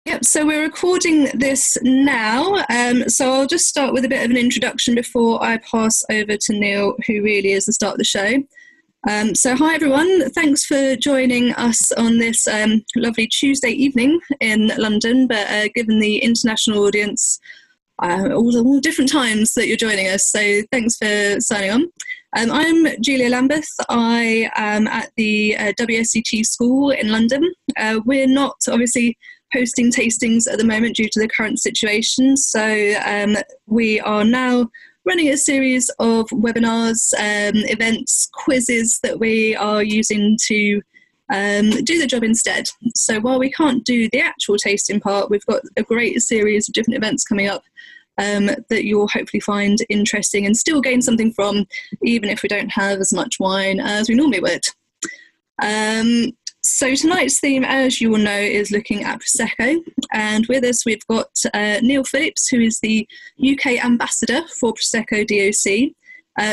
Yep, so we're recording this now, so I'll just start with a bit of an introduction before I pass over to Neil, who really is the start of the show. So hi everyone, thanks for joining us on this lovely Tuesday evening in London, but given the international audience, all different times that you're joining us, so thanks for signing on. I'm Julia Lambeth. I am at the WSET School in London. We're not obviously hosting tastings at the moment due to the current situation, so we are now running a series of webinars, events, quizzes that we are using to do the job instead. So while we can't do the actual tasting part, we've got a great series of different events coming up that you'll hopefully find interesting and still gain something from, even if we don't have as much wine as we normally would. So tonight's theme, as you will know, is looking at Prosecco, and with us we've got Neil Phillips, who is the UK ambassador for Prosecco DOC,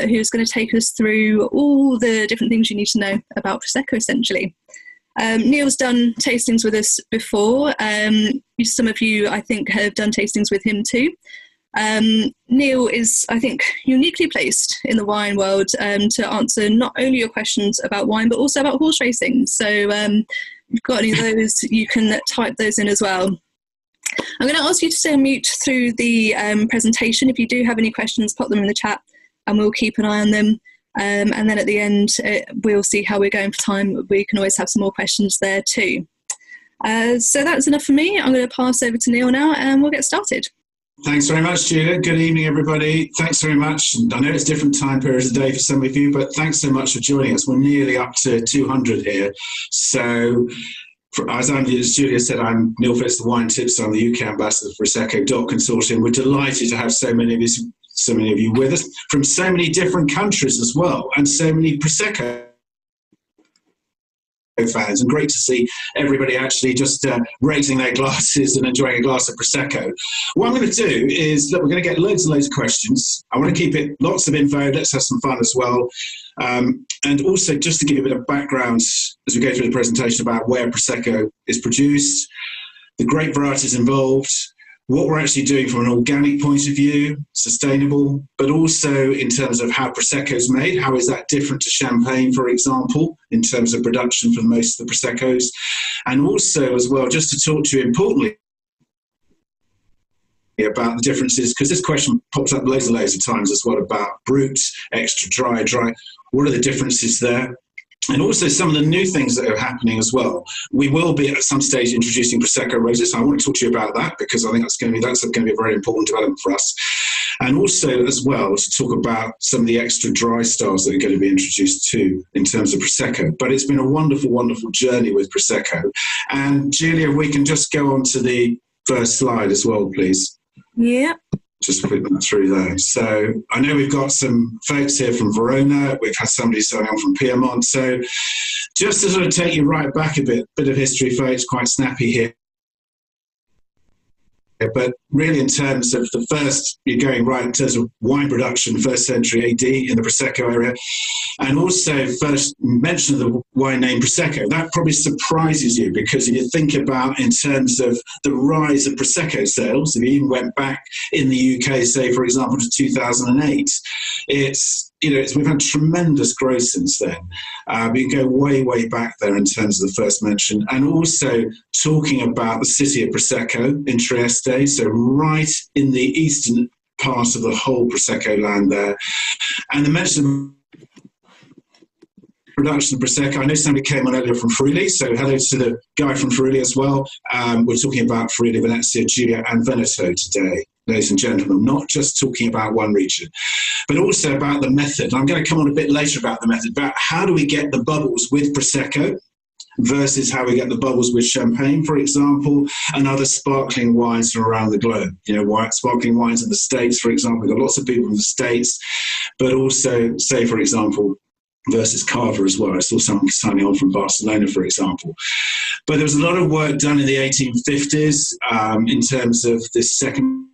who's going to take us through all the different things you need to know about Prosecco, essentially. Neil's done tastings with us before. Some of you, I think, have done tastings with him too. Neil is, I think, uniquely placed in the wine world to answer not only your questions about wine, but also about horse racing. So if you've got any of those, you can type those in as well. I'm going to ask you to stay on mute through the presentation. If you do have any questions, pop them in the chat and we'll keep an eye on them. And then at the end, we'll see how we're going for time. We can always have some more questions there too. So that's enough for me. I'm going to pass over to Neil now and we'll get started. Thanks very much, Julia. Good evening, everybody. Thanks very much. I know it's different time periods of the day for some of you, but thanks so much for joining us. We're nearly up to 200 here. So, as Julia said, I'm Neil Phillips, the wine tipster. I'm the UK ambassador for Prosecco DOC Consortium. We're delighted to have so many of you with us from so many different countries as well, and so many Prosecco fans, and great to see everybody actually just raising their glasses and enjoying a glass of Prosecco. What I'm going to do is, look, we're going to get loads and loads of questions. I want to keep it lots of info. Let's have some fun as well. And also, just to give you a bit of background as we go through the presentation about where Prosecco is produced, the grape varieties involved, what we're actually doing from an organic point of view, sustainable, but also in terms of how Prosecco is made. How is that different to champagne, for example, in terms of production for most of the Proseccos? And also as well, just to talk to you importantly about the differences, because this question pops up loads and loads of times as well, about brut, extra dry. What are the differences there? And also some of the new things that are happening as well. We will be at some stage introducing Prosecco Rosé, so I want to talk to you about that because I think that's going to be a very important development for us. And also as well to talk about some of the extra dry styles that are going to be introduced too in terms of Prosecco. But it's been a wonderful, wonderful journey with Prosecco. And Julia, we can just go on to the first slide as well, please. Yeah. Just put them through there. So I know we've got some folks here from Verona. We've had somebody signing on from Piedmont. So just to sort of take you right back a bit of history, folks, quite snappy here. But really in terms of the first, you're going right in terms of wine production, 1st century AD in the Prosecco area. And also first mention of the wine name Prosecco. That probably surprises you because if you think about in terms of the rise of Prosecco sales, if you even went back in the UK, say, for example, to 2008, we've had tremendous growth since then. We can go way, way back there in terms of the first mention. And also talking about the city of Prosecco in Trieste, so right in the eastern part of the whole Prosecco land there. And the mention of production of Prosecco. I know somebody came on earlier from Friuli, so hello to the guy from Friuli as well. We're talking about Friuli, Venezia, Giulia and Veneto today, ladies and gentlemen, not just talking about one region, but also about the method. I'm going to come on a bit later about the method, about how do we get the bubbles with Prosecco versus how we get the bubbles with champagne, for example, and other sparkling wines from around the globe. Sparkling wines in the States, for example. We've got lots of people from the States, but also, say, for example, versus Cava as well. I saw someone signing on from Barcelona, for example. But there was a lot of work done in the 1850s in terms of this second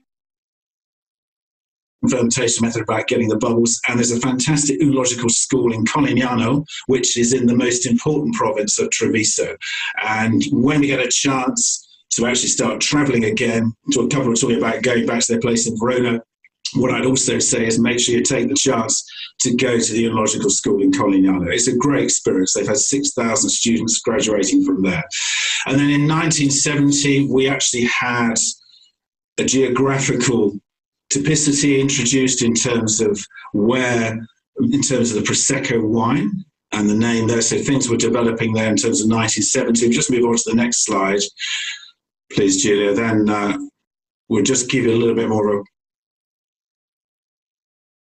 fermentation method about getting the bubbles. And there's a fantastic oenological school in Colignano, which is in the most important province of Treviso. And when we get a chance, to actually start traveling again. To a couple were talking about going back to their place in Verona. What I'd also say is make sure you take the chance to go to the Enological School in Colignano. It's a great experience. They've had 6,000 students graduating from there. And then in 1970, we actually had a geographical typicity introduced in terms of the Prosecco wine and the name there. So things were developing there in terms of 1970. We'll just move on to the next slide, please, Julia. Then we'll just give you a little bit more of a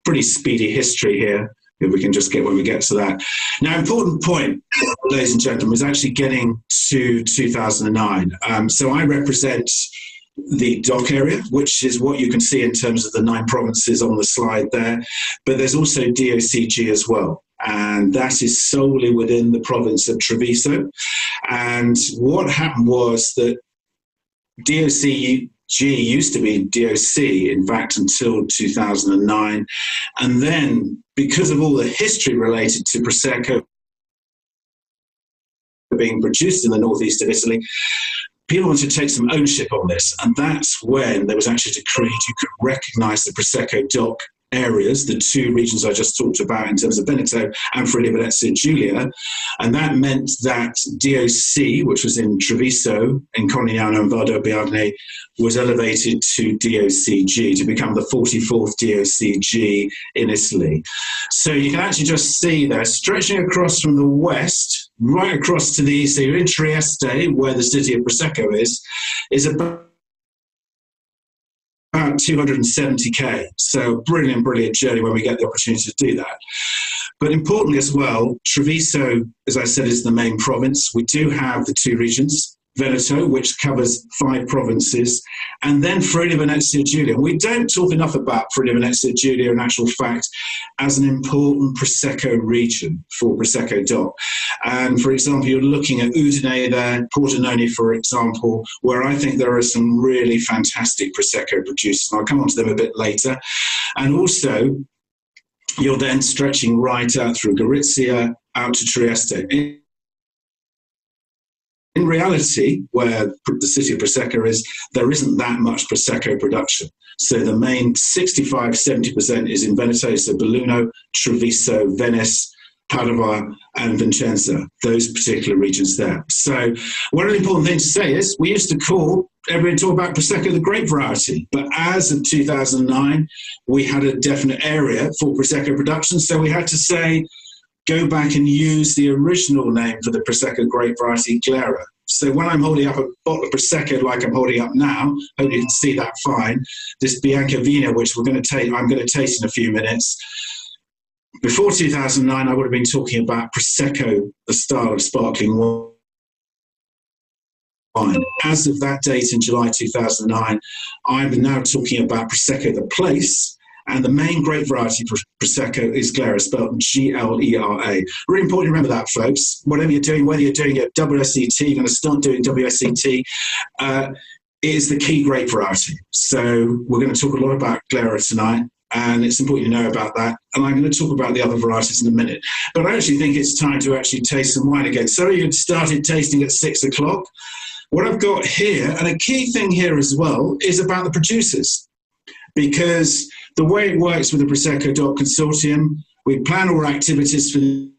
pretty speedy history here, if we can just get when we get to that. Now, important point, ladies and gentlemen, is actually getting to 2009. So I represent the DOC area, which is what you can see in terms of the 9 provinces on the slide there. But there's also DOCG as well, and that is solely within the province of Treviso. And what happened was that DOCG used to be DOC, in fact, until 2009. And then, because of all the history related to Prosecco being produced in the northeast of Italy, people wanted to take some ownership on this. And that's when there was actually decreed you could recognise the Prosecco DOC areas, the 2 regions I just talked about in terms of Veneto and Friuli-Venezia Giulia. And that meant that DOC, which was in Treviso, in Corigliano and Valdo Biagne, was elevated to DOCG to become the 44th DOCG in Italy. So you can actually just see there, stretching across from the west, right across to the east, so you're in Trieste, where the city of Prosecco is about 270k. So brilliant journey when we get the opportunity to do that. But importantly as well, Treviso, as I said, is the main province. We do have the 2 regions, Veneto, which covers 5 provinces, and then Friuli-Venezia Giulia. We don't talk enough about Friuli-Venezia Giulia, in actual fact, as an important Prosecco region for Prosecco DOC. And for example, you're looking at Udine there, Pordenone, for example, where I think there are some really fantastic Prosecco producers, and I'll come on to them a bit later. And also, you're then stretching right out through Gorizia, out to Trieste. In reality, where the city of Prosecco is, there isn't that much Prosecco production. So the main 65-70% is in Veneto, so Belluno, Treviso, Venice, Padova, and Vicenza, those particular regions there. So one of the important things to say is we used to call everybody talk about Prosecco the grape variety, but as of 2009, we had a definite area for Prosecco production, so we had to say, go back and use the original name for the Prosecco grape variety, Glera. So when I'm holding up a bottle of Prosecco like I'm holding up now, hope you can see that fine, this Biancavina, which I'm going to taste in a few minutes. Before 2009, I would have been talking about Prosecco, the style of sparkling wine. As of that date in July 2009, I'm now talking about Prosecco, the place. And the main grape variety for Prosecco is Glera, spelled Glera. Really important to remember that, folks. Whatever you're doing, whether you're doing it WSET, you're going to start doing WSET, is the key grape variety. So we're going to talk a lot about Glera tonight, and it's important to know about that. And I'm going to talk about the other varieties in a minute. But I actually think it's time to actually taste some wine again. So you started tasting at 6 o'clock. What I've got here, and a key thing here as well, is about the producers. Because the way it works with the Prosecco DOC Consortium, we plan all our activities for the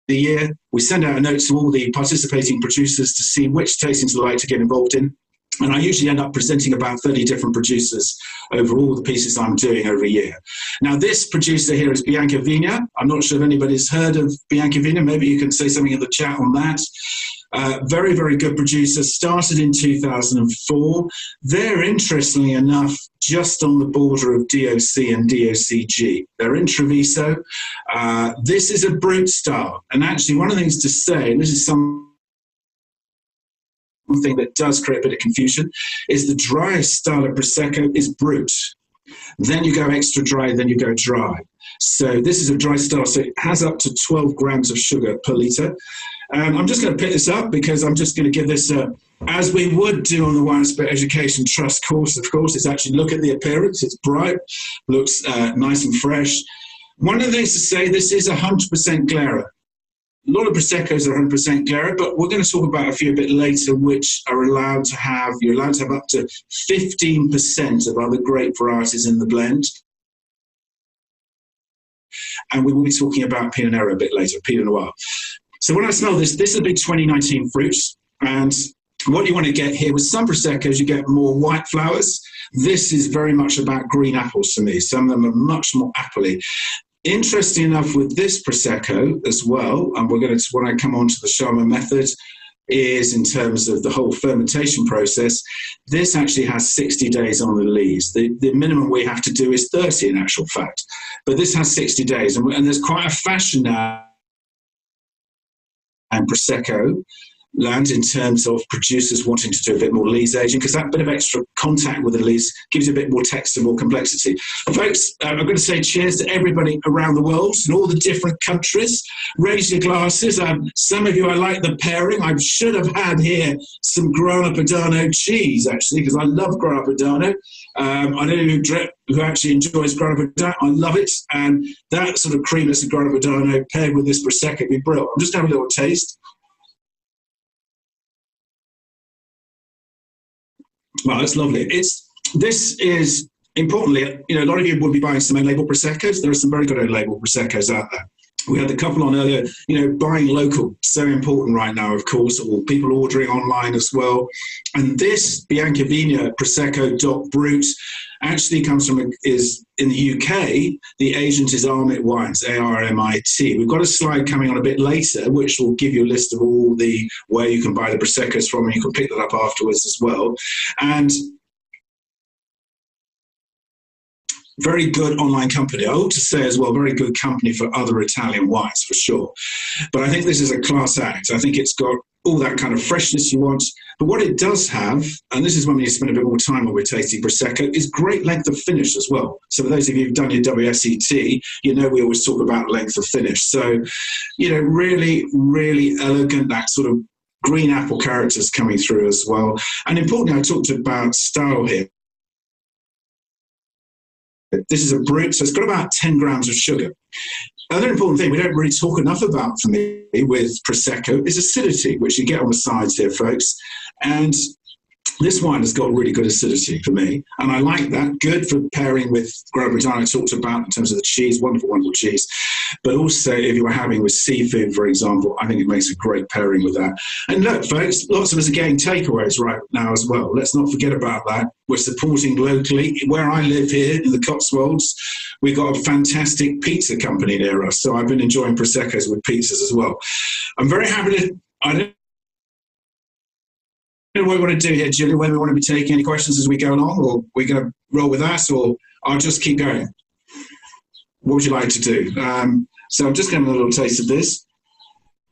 year. We send out a note to all the participating producers to see which tastings they'd like to get involved in. And I usually end up presenting about 30 different producers over all the pieces I'm doing over a year. Now, this producer here is Biancavina. I'm not sure if anybody's heard of Biancavina. Maybe you can say something in the chat on that. Very, very good producer, started in 2004. They're, interestingly enough, just on the border of DOC and DOCG. They're in Treviso. This is a brut style. And actually, one of the things to say, and this is something that does create a bit of confusion, is the driest style of Prosecco is brut. Then you go extra dry, then you go dry. So this is a dry style, so it has up to 12 grams of sugar per litre. I'm just going to pick this up because I'm just going to give this, as we would do on the Wine and Spirit Education Trust course, of course, is actually look at the appearance. It's bright, looks nice and fresh. One of the things to say, this is 100% Glera. a lot of Proseccos are 100% Glera, but we're going to talk about a few a bit later, which are allowed to have, you're allowed to have up to 15% of other grape varieties in the blend. And we will be talking about Pinot Noir a bit later, Pinot Noir. So when I smell this, this will be 2019 fruits. And what you want to get here with some Proseccos, you get more white flowers. This is very much about green apples to me. Some of them are much more appley. Interesting enough with this Prosecco as well, and we're going to, when I come on to the Sharma method, is in terms of the whole fermentation process, this actually has 60 days on the lees. The minimum we have to do is 30 in actual fact. But this has 60 days, and there's quite a fashion now in Prosecco land in terms of producers wanting to do a bit more lees aging, because that bit of extra contact with the lees gives you a bit more text and more complexity. Folks, I'm going to say cheers to everybody around the world in all the different countries. Raise your glasses. Some of you, I like the pairing. I should have had here some Grana Padano cheese, actually, because I love Grana Padano. I don't know who actually enjoys Grana Padano. I love it. And that sort of creaminess of Grana Padano paired with this Prosecco would be brilliant. I'm just going to have a little taste. Wow, that's lovely. This is, importantly, you know, a lot of you will be buying some own-label Proseccos. There are some very good own-label Proseccos out there. We had the couple on earlier, you know, buying local, so important right now, of course, or people ordering online as well. And this Biancavinia Prosecco DOC Brut actually comes from, is in the UK, the agent is Armit Wines, A-R-M-I-T. We've got a slide coming on a bit later, which will give you a list of all the, where you can buy the Proseccos from, and you can pick that up afterwards as well. And very good online company. I ought to say as well, very good company for other Italian wines, for sure. But I think this is a class act. I think it's got all that kind of freshness you want. But what it does have, and this is when we spend a bit more time when we're tasting Prosecco, is great length of finish as well. So for those of you who've done your WSET, you know we always talk about length of finish. So, you know, really, really elegant, that sort of green apple characters coming through as well. And importantly, I talked about style here. This is a brut, so it's got about 10 grams of sugar. Another important thing we don't really talk enough about for me with Prosecco is acidity, which you get on the sides here, folks. And this wine has got really good acidity for me, and I like that. Good for pairing with Grana Padano I talked about in terms of the cheese, wonderful, wonderful cheese. But also if you were having with seafood, for example, I think it makes a great pairing with that. And look, folks, lots of us are getting takeaways right now as well. Let's not forget about that. We're supporting locally. Where I live here in the Cotswolds, we've got a fantastic pizza company near us, so I've been enjoying Proseccos with pizzas as well. I'm very happy to, I don't know what we want to do here, Julie, whether we want to be taking any questions as we go along, or we're going to roll with that, or I'll just keep going. What would you like to do? So I'm just going to have a little taste of this.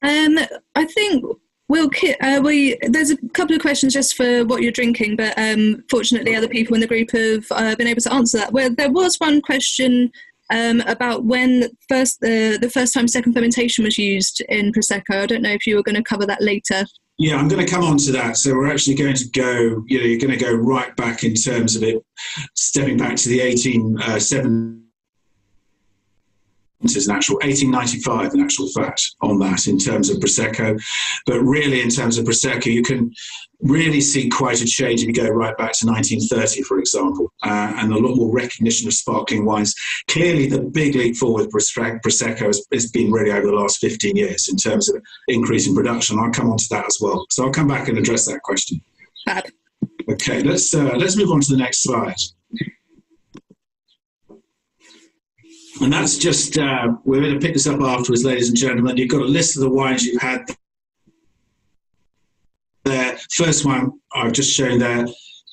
I think there's a couple of questions just for what you're drinking, but fortunately other people in the group have been able to answer that. Well, there was one question about when the first time second fermentation was used in Prosecco. I don't know if you were going to cover that later. Yeah, I'm going to come on to that. So we're actually going to go, you know, you're going to go right back in terms of it, stepping back to the 1870s. Is an actual 1895 in actual fact on that in terms of Prosecco, but really in terms of Prosecco you can really see quite a change if you go right back to 1930, for example, and a lot more recognition of sparkling wines. Clearly the big leap forward for Prosecco has been really over the last 15 years in terms of increase in production. I'll come on to that as well, so I'll come back and address that question. Fab. Okay, let's move on to the next slide. And that's just, we're going to pick this up afterwards, ladies and gentlemen. You've got a list of the wines you've had there. First one I've just shown there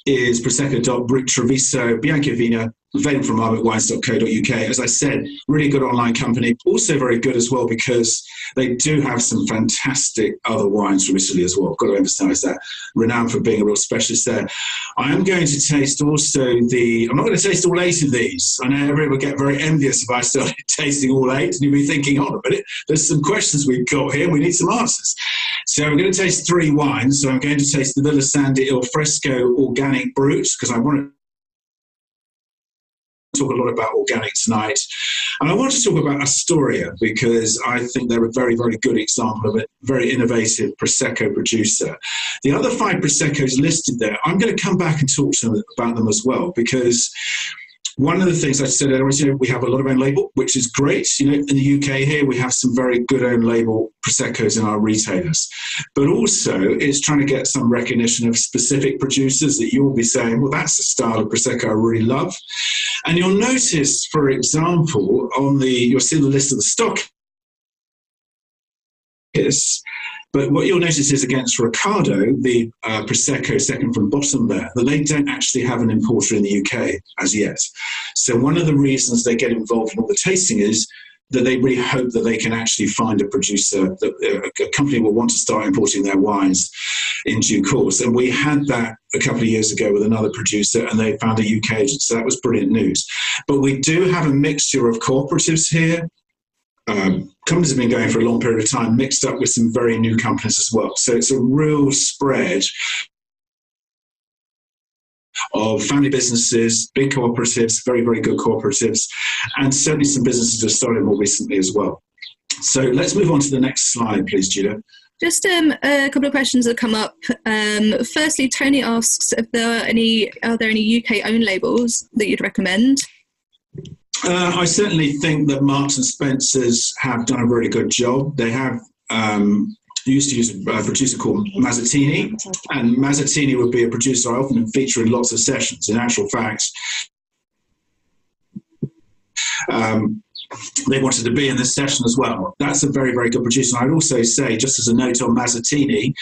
is Prosecco DOC Brut Treviso Biancavinia, available from armitwines.co.uk. As I said, really good online company. Also very good as well because they do have some fantastic other wines from Italy as well. I've got to emphasise that. Renowned for being a real specialist there. I am going to taste also I'm not going to taste all 8 of these. I know everyone will get very envious if I started tasting all 8 and you'll be thinking, hold on a minute, there's some questions we've got here, we need some answers. So I'm going to taste 3 wines. So I'm going to taste the Villa Sandi Il Fresco Organic Brut because I want talk a lot about organic tonight. And I want to talk about Astoria because I think they're a very, very good example of a very innovative Prosecco producer. The other 5 Proseccos listed there, I'm going to come back and talk to them about them as well, because one of the things I said earlier is, we have a lot of own label, which is great. In the UK here, we have some very good own label Proseccos in our retailers. But also, it's trying to get some recognition of specific producers that you'll be saying, well, that's a style of Prosecco I really love. And you'll notice, for example, you'll see the list of the stock. But what you'll notice is against Riccardo, the Prosecco second from bottom there, that they don't actually have an importer in the UK as yet. So one of the reasons they get involved in all the tasting is that they really hope that they can actually find a producer, that a company will want to start importing their wines in due course. And we had that a couple of years ago with another producer, and they found a UK agent. So that was brilliant news. But we do have a mixture of cooperatives here. Companies have been going for a long period of time, mixed up with some very new companies as well. So it's a real spread of family businesses, big cooperatives, very, very good cooperatives, and certainly some businesses that have started more recently as well. So let's move on to the next slide, please, Julia. Just a couple of questions that come up. Firstly, Tony asks if are there any UK-owned labels that you'd recommend? I certainly think that Marks and Spencer's have done a very good job. They have used to use a producer called Mazzattini, and Mazzattini would be a producer I often feature in lots of sessions. In actual fact, they wanted to be in this session as well. That's a very, very good producer. And I'd also say, just as a note on Mazzattini,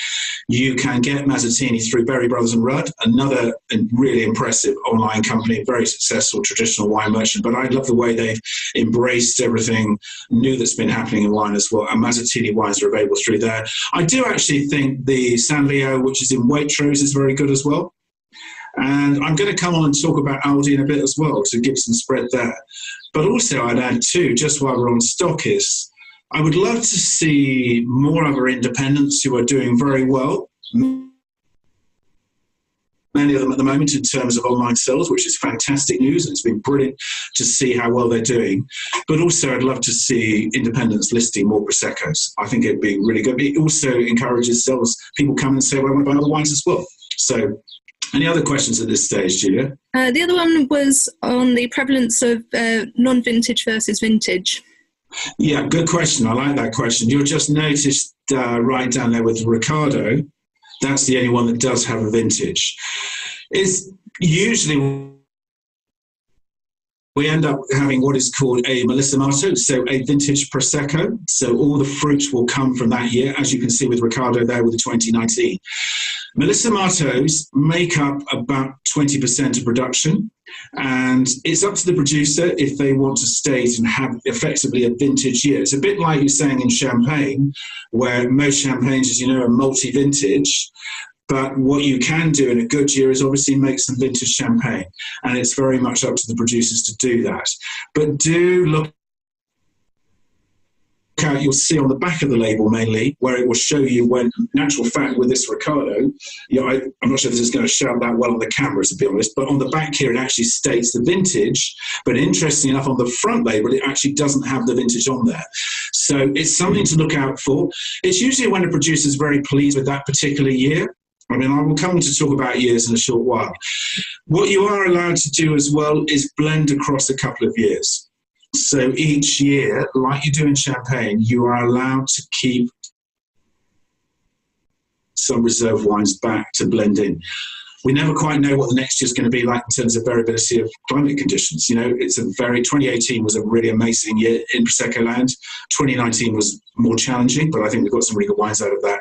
you can get Mazzattini through Berry Brothers and Rudd, another really impressive online company, very successful traditional wine merchant. But I love the way they've embraced everything new that's been happening in wine as well. And Mazzattini wines are available through there. I do actually think the San Leo, which is in Waitrose, is very good as well. And I'm going to come on and talk about Aldi in a bit as well to give some spread there. But also I'd add too, just while we're on stockists, I would love to see more other independents who are doing very well. Many of them at the moment in terms of online sales, which is fantastic news. It's been brilliant to see how well they're doing. But also I'd love to see independents listing more Proseccos. I think it'd be really good. It also encourages sales. People come and say, well, I want to buy other wines as well. So any other questions at this stage, Julia? The other one was on the prevalence of non-vintage versus vintage. Yeah, good question. I like that question. You'll just notice right down there with Riccardo, that's the only one that does have a vintage. It's usually we end up having what is called a Melissimato, so a vintage Prosecco. So all the fruit will come from that year, as you can see with Riccardo there with the 2019. Melissimatos make up about 20% of production, and it's up to the producer if they want to state and have effectively a vintage year. It's a bit like you're saying in Champagne, where most champagnes, as you know, are multi-vintage. But what you can do in a good year is obviously make some vintage champagne. And it's very much up to the producers to do that. But do look out, you'll see on the back of the label mainly, where it will show you when, in actual fact, with this Riccardo, I'm not sure this is going to show up that well on the camera, to be honest, but on the back here it actually states the vintage. But interestingly enough, on the front label, it actually doesn't have the vintage on there. So it's something to look out for. It's usually when a producer is very pleased with that particular year. I mean, I will come to talk about years in a short while. What you are allowed to do as well is blend across a couple of years. So each year, like you do in Champagne, you are allowed to keep some reserve wines back to blend in. We never quite know what the next year is going to be like in terms of variability of climate conditions. 2018 was a really amazing year in Prosecco land. 2019 was more challenging, but I think we've got some really good wines out of that.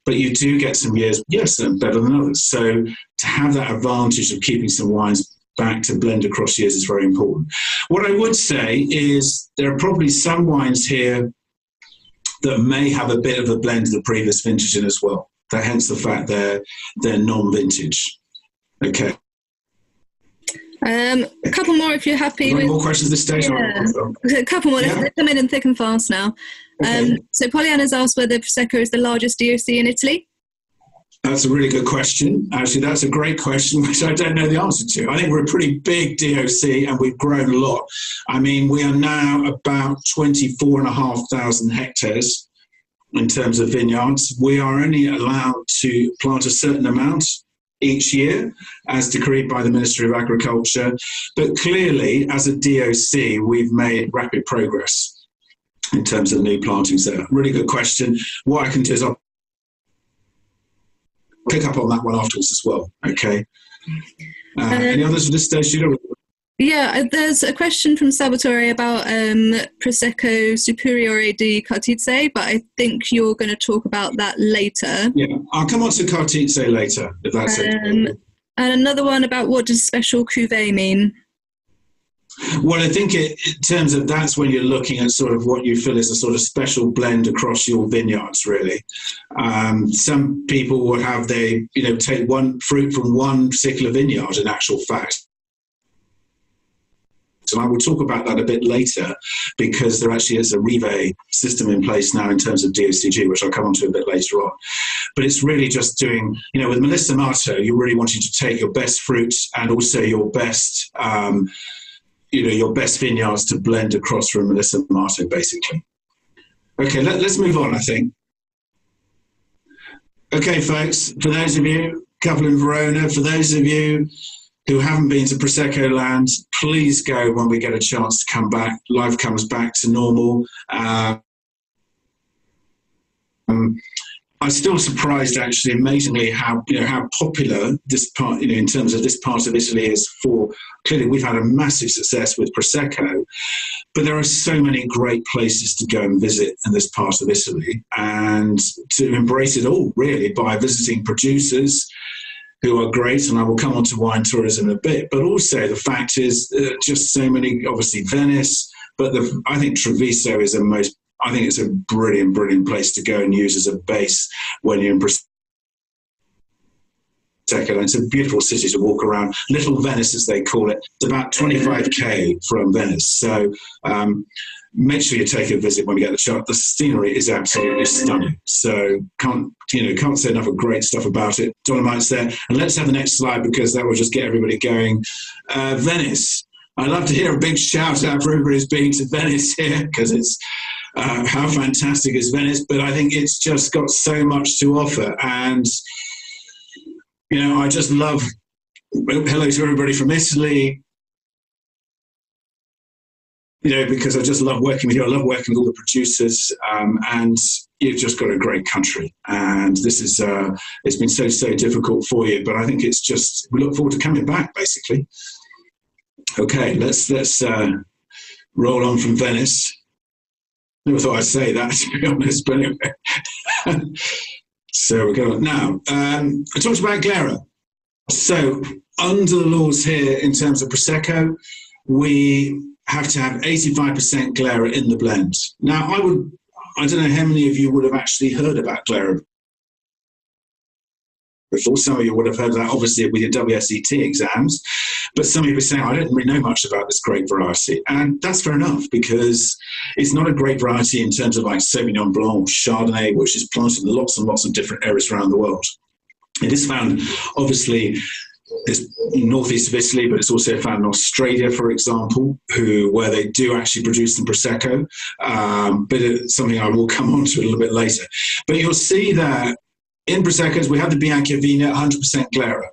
But you do get some years, yes, and better than others. So to have that advantage of keeping some wines back to blend across years is very important. What I would say is there are probably some wines here that may have a bit of a blend of the previous vintage in as well. That hence the fact they're non-vintage. Okay. A couple more if you're happy. Any more questions at this stage? Yeah. A couple more. Yeah. They come in thick and fast now. Okay. So Pollyanna's asked whether Prosecco is the largest DOC in Italy. That's a really good question. Actually, that's a great question, which I don't know the answer to. I think we're a pretty big DOC and we've grown a lot. I mean, we are now about 24,500 hectares in terms of vineyards. We are only allowed to plant a certain amount each year, as decreed by the Ministry of Agriculture. But clearly, as a DOC, we've made rapid progress in terms of new plantings there. Really good question. What I can do is I'll pick up on that one afterwards as well. Okay. Any others at this stage? Yeah, there's a question from Salvatore about Prosecco Superiore di Cartizze, but I think you're going to talk about that later. Yeah, I'll come on to Cartizze later, if that's okay. And another one about what does special cuvée mean? Well, I think in terms of that's when you're looking at sort of what you feel is a sort of special blend across your vineyards, really. Some people would have take one fruit from one particular vineyard, in actual fact. And I will talk about that a bit later because there actually is a Rive system in place now in terms of DOCG, which I'll come on to a bit later on. But it's really just doing, with Melissa Marto, you're really wanting to take your best fruits and also your best your best vineyards to blend across from Melissa Marto, basically. Okay, let's move on, I think. Okay, folks, for those of you, couple in Verona, for those of you who haven't been to Prosecco Land, please go when we get a chance to come back. Life comes back to normal. I'm still surprised, actually, amazingly, how popular this part, in terms of this part of Italy is for. Clearly, we've had a massive success with Prosecco, but there are so many great places to go and visit in this part of Italy, and to embrace it all, really, by visiting producers who are great, and I will come on to wine tourism in a bit. But also, the fact is, just so many, obviously Venice, but I think Treviso is I think it's a brilliant, brilliant place to go and use as a base when you're in Prosecco. It's a beautiful city to walk around. Little Venice, as they call it. It's about 25k from Venice. So make sure you take a visit when we get the chance. The scenery is absolutely stunning. So can't say enough of great stuff about it. Dolomites there. And let's have the next slide because that will just get everybody going. Venice. I'd love to hear a big shout out for everybody who's been to Venice here because it's how fantastic is Venice, but I think it's just got so much to offer. And, I just love, hello to everybody from Italy, because I just love working with you. I love working with all the producers, and you've just got a great country. And this is, it's been so difficult for you, but I think it's just, we look forward to coming back, basically. Okay, let's roll on from Venice. Never thought I'd say that, to be honest, but anyway. So we're going now. I talked about Glera. So under the laws here in terms of Prosecco, we have to have 85% Glera in the blend. Now, I don't know how many of you would have actually heard about Glera before. Some of you would have heard that, obviously, with your WSET exams. But some of you were saying, I don't really know much about this grape variety. And that's fair enough, because it's not a grape variety in terms of like Sauvignon Blanc or Chardonnay, which is planted in lots and lots of different areas around the world. It is found, obviously, in northeast of Italy, but it's also found in Australia, for example, where they do actually produce some Prosecco. But it's something I will come on to a little bit later. But you'll see that in Proseccos, we have the Bianchivina, 100% Glera.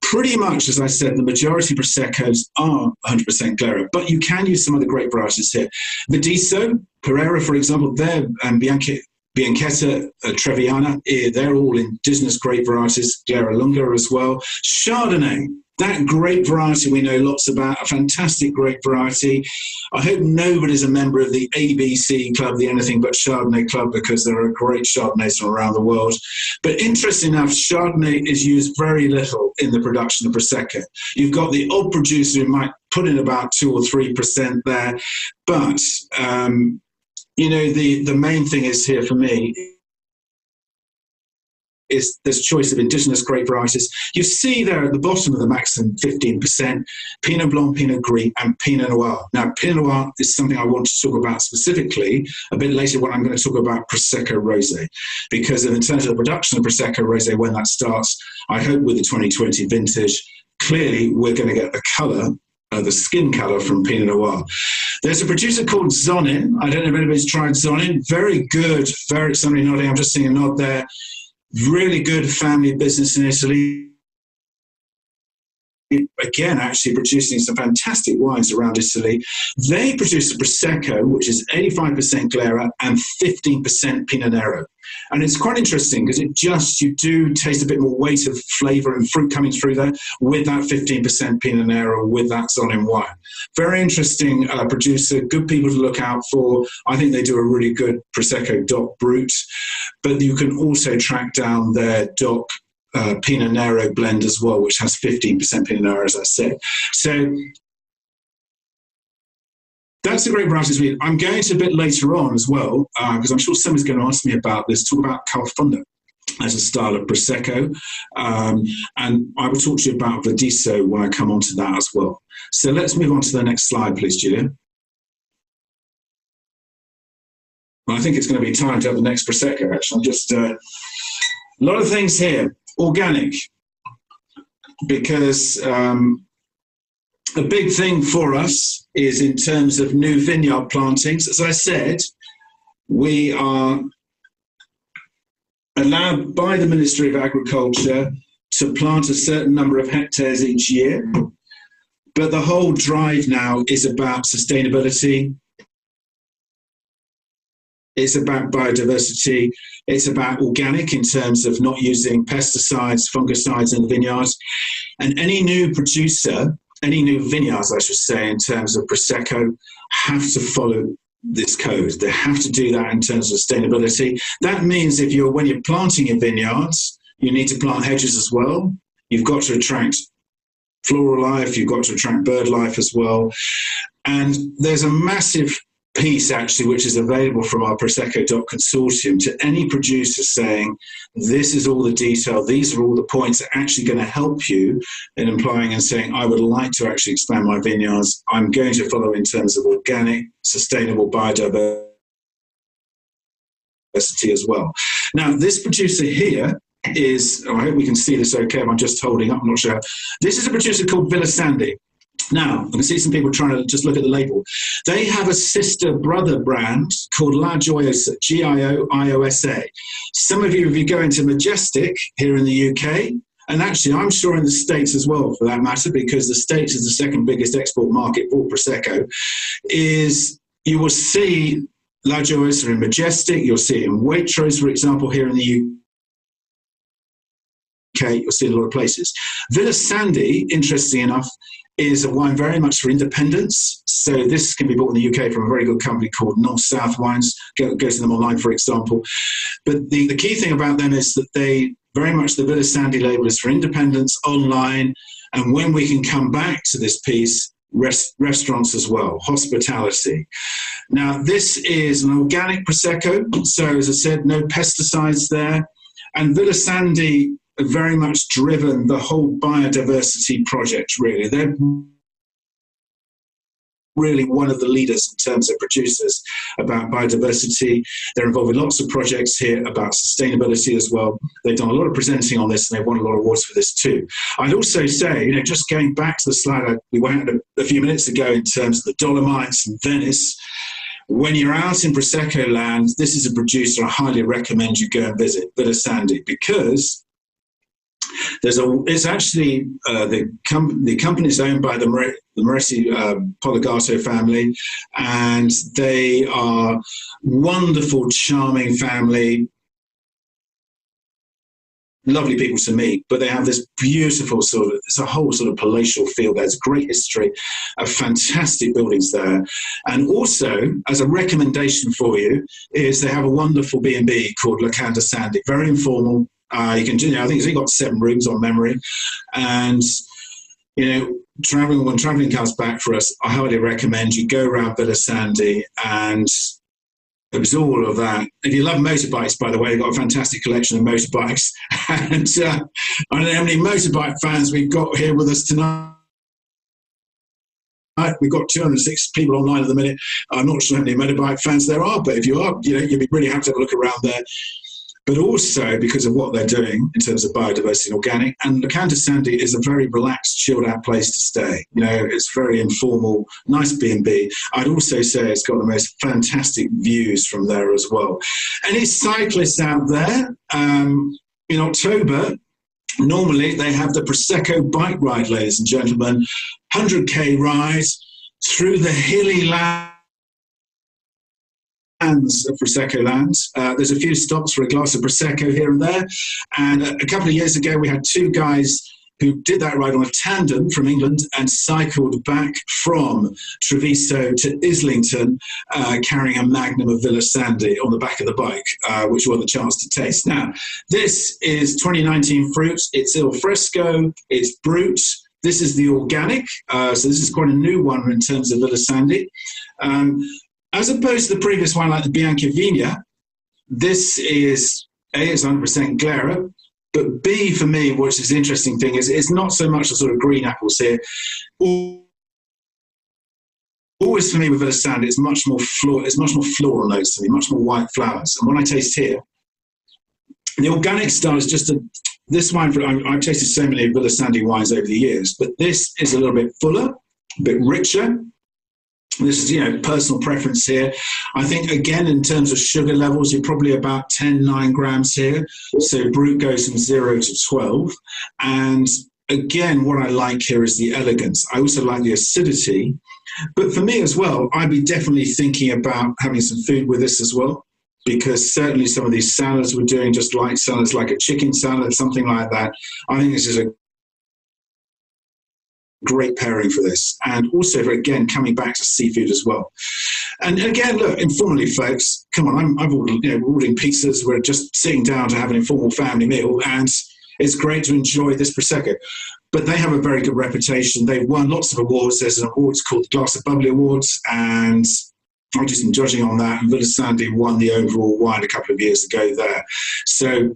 Pretty much, as I said, the majority of Proseccos are 100% Glera, but you can use some other great varieties here. Vitiso, Pereira, for example, and Bianchetta, Treviana, they're all indigenous grape varieties, Glera Lunga as well. Chardonnay, that grape variety we know lots about, a fantastic grape variety. I hope nobody's a member of the ABC Club, the Anything But Chardonnay Club, because there are great Chardonnays from around the world. But interesting enough, Chardonnay is used very little in the production of Prosecco. You've got the odd producer who might put in about 2 or 3% there. But, the main thing is here for me there's a choice of indigenous grape varieties. You see there at the bottom of the maximum 15%, Pinot Blanc, Pinot Gris, and Pinot Noir. Now, Pinot Noir is something I want to talk about specifically a bit later when I'm going to talk about Prosecco Rosé, because in terms of the production of Prosecco Rosé, when that starts, I hope with the 2020 vintage, clearly we're going to get the colour, the skin colour from Pinot Noir. There's a producer called Zonin. I don't know if anybody's tried Zonin. Very good, somebody nodding, I'm just seeing a nod there. Really good family business in Italy. Again, actually producing some fantastic wines around Italy. They produce a Prosecco, which is 85% Glera and 15% Pinot Nero. And it's quite interesting because you do taste a bit more weight of flavour and fruit coming through there with that 15% Pinot Nero, with that Zonin wine. Very interesting producer, good people to look out for. I think they do a really good Prosecco DOC Brut, but you can also track down their DOC Pinot Nero blend as well, which has 15% Pinot Nero, as I said. So that's a great variety. I'm going to a bit later on as well, because I'm sure somebody's going to ask me about this, talk about Califano as a style of Prosecco. And I will talk to you about Vadiso when I come on to that as well. So let's move on to the next slide, please, Julia. Well, I think it's going to be time to have the next Prosecco, actually. I'm just a lot of things here. Organic, because a big thing for us is in terms of new vineyard plantings. As I said, we are allowed by the Ministry of Agriculture to plant a certain number of hectares each year, but the whole drive now is about sustainability. It's about biodiversity. It's about organic in terms of not using pesticides, fungicides in the vineyards. And any new producer, any new vineyards, I should say, in terms of Prosecco, have to follow this code. They have to do that in terms of sustainability. That means when you're planting in vineyards, you need to plant hedges as well. You've got to attract floral life. You've got to attract bird life as well. And there's a massive piece actually which is available from our Prosecco DOC consortium to any producer saying this is all the detail, these are all the points that are actually going to help you in applying and saying I would like to actually expand my vineyards. I'm going to follow in terms of organic, sustainable biodiversity as well. Now this producer here is, I hope we can see this okay if I'm just holding up, I'm not sure. This is a producer called Villa Sandy. Now, I can see some people trying to just look at the label. They have a sister-brother brand called La Gioiosa, Gioiosa. Some of you, if you go into Majestic here in the UK, and actually I'm sure in the States as well for that matter, because the States is the second biggest export market for Prosecco, is you will see La Gioiosa in Majestic, you'll see it in Waitrose, for example, here in the UK, you'll see it in a lot of places. Villa Sandy, interestingly enough, is a wine very much for independence. So this can be bought in the UK from a very good company called North South Wines. Go to them online, for example. But the key thing about them is that they very much, the Villa Sandy label is for independence, online, and when we can come back to this piece, restaurants as well, hospitality. Now, this is an organic Prosecco. So as I said, no pesticides there. And Villa Sandy very much driven the whole biodiversity project, really. They're really one of the leaders in terms of producers about biodiversity. They're involved in lots of projects here about sustainability as well. They've done a lot of presenting on this and they've won a lot of awards for this too. I'd also say, just going back to the slide we went a few minutes ago in terms of the Dolomites and Venice, when you're out in Prosecco land, this is a producer I highly recommend you go and visit, Villa Sandy, because it's actually the company is owned by the Moretti Poligato family, and they are wonderful, charming family, lovely people to meet. But they have this beautiful it's a whole sort of palatial feel. There's great history of fantastic buildings there, and also as a recommendation for you is they have a wonderful B&B called Locanda Sandy, very informal. I think it's got 7 rooms on memory, and when traveling comes back for us, I highly recommend you go around Villa Sandy and all of that. If you love motorbikes, by the way, they've got a fantastic collection of motorbikes. And I don't know how many motorbike fans we've got here with us tonight. We've got 206 people online at the minute. I'm not sure how many motorbike fans there are, but if you are, you'd be really happy to have a look around there. But also because of what they're doing in terms of biodiversity and organic. And Lacandesandi is a very relaxed, chilled out place to stay. It's very informal, nice B&B. I'd also say it's got the most fantastic views from there as well. Any cyclists out there, in October, normally they have the Prosecco bike ride, ladies and gentlemen, 100k ride through the hilly lands of Prosecco lands. There's a few stops for a glass of Prosecco here and there. And a couple of years ago, we had two guys who did that ride on a tandem from England and cycled back from Treviso to Islington, carrying a magnum of Villasandi on the back of the bike, which we had the chance to taste. Now, this is 2019 fruit. It's Il Fresco. It's Brut. This is the organic. So this is quite a new one in terms of Villasandi. As opposed to the previous one, like the Biancaviglia, this is, A, it's 100% Glera, but B, for me, which is the interesting thing, is it's not so much the sort of green apples here. Always for me with Villasandi, it's much more floral notes to me, much more white flowers. And when I taste here, the organic style is just this wine, I've tasted so many Villasandi wines over the years, but this is a little bit fuller, a bit richer. This is, personal preference here. I think, again, in terms of sugar levels, you're probably about 9 grams here. So Brut goes from 0 to 12. And again, what I like here is the elegance. I also like the acidity. But for me as well, I'd be definitely thinking about having some food with this as well, because certainly some of these salads we're doing, just light salads, like a chicken salad, something like that, I think this is a great pairing for this. And also, again, coming back to seafood as well. And again, look, informally, folks, come on, I've ordered, we're ordering pizzas. We're just sitting down to have an informal family meal, and it's great to enjoy this Prosecco. But they have a very good reputation. They've won lots of awards. There's an award called the Glass of Bubbly Awards, and I've just been judging on that. And Villasandi won the overall wine a couple of years ago there. So,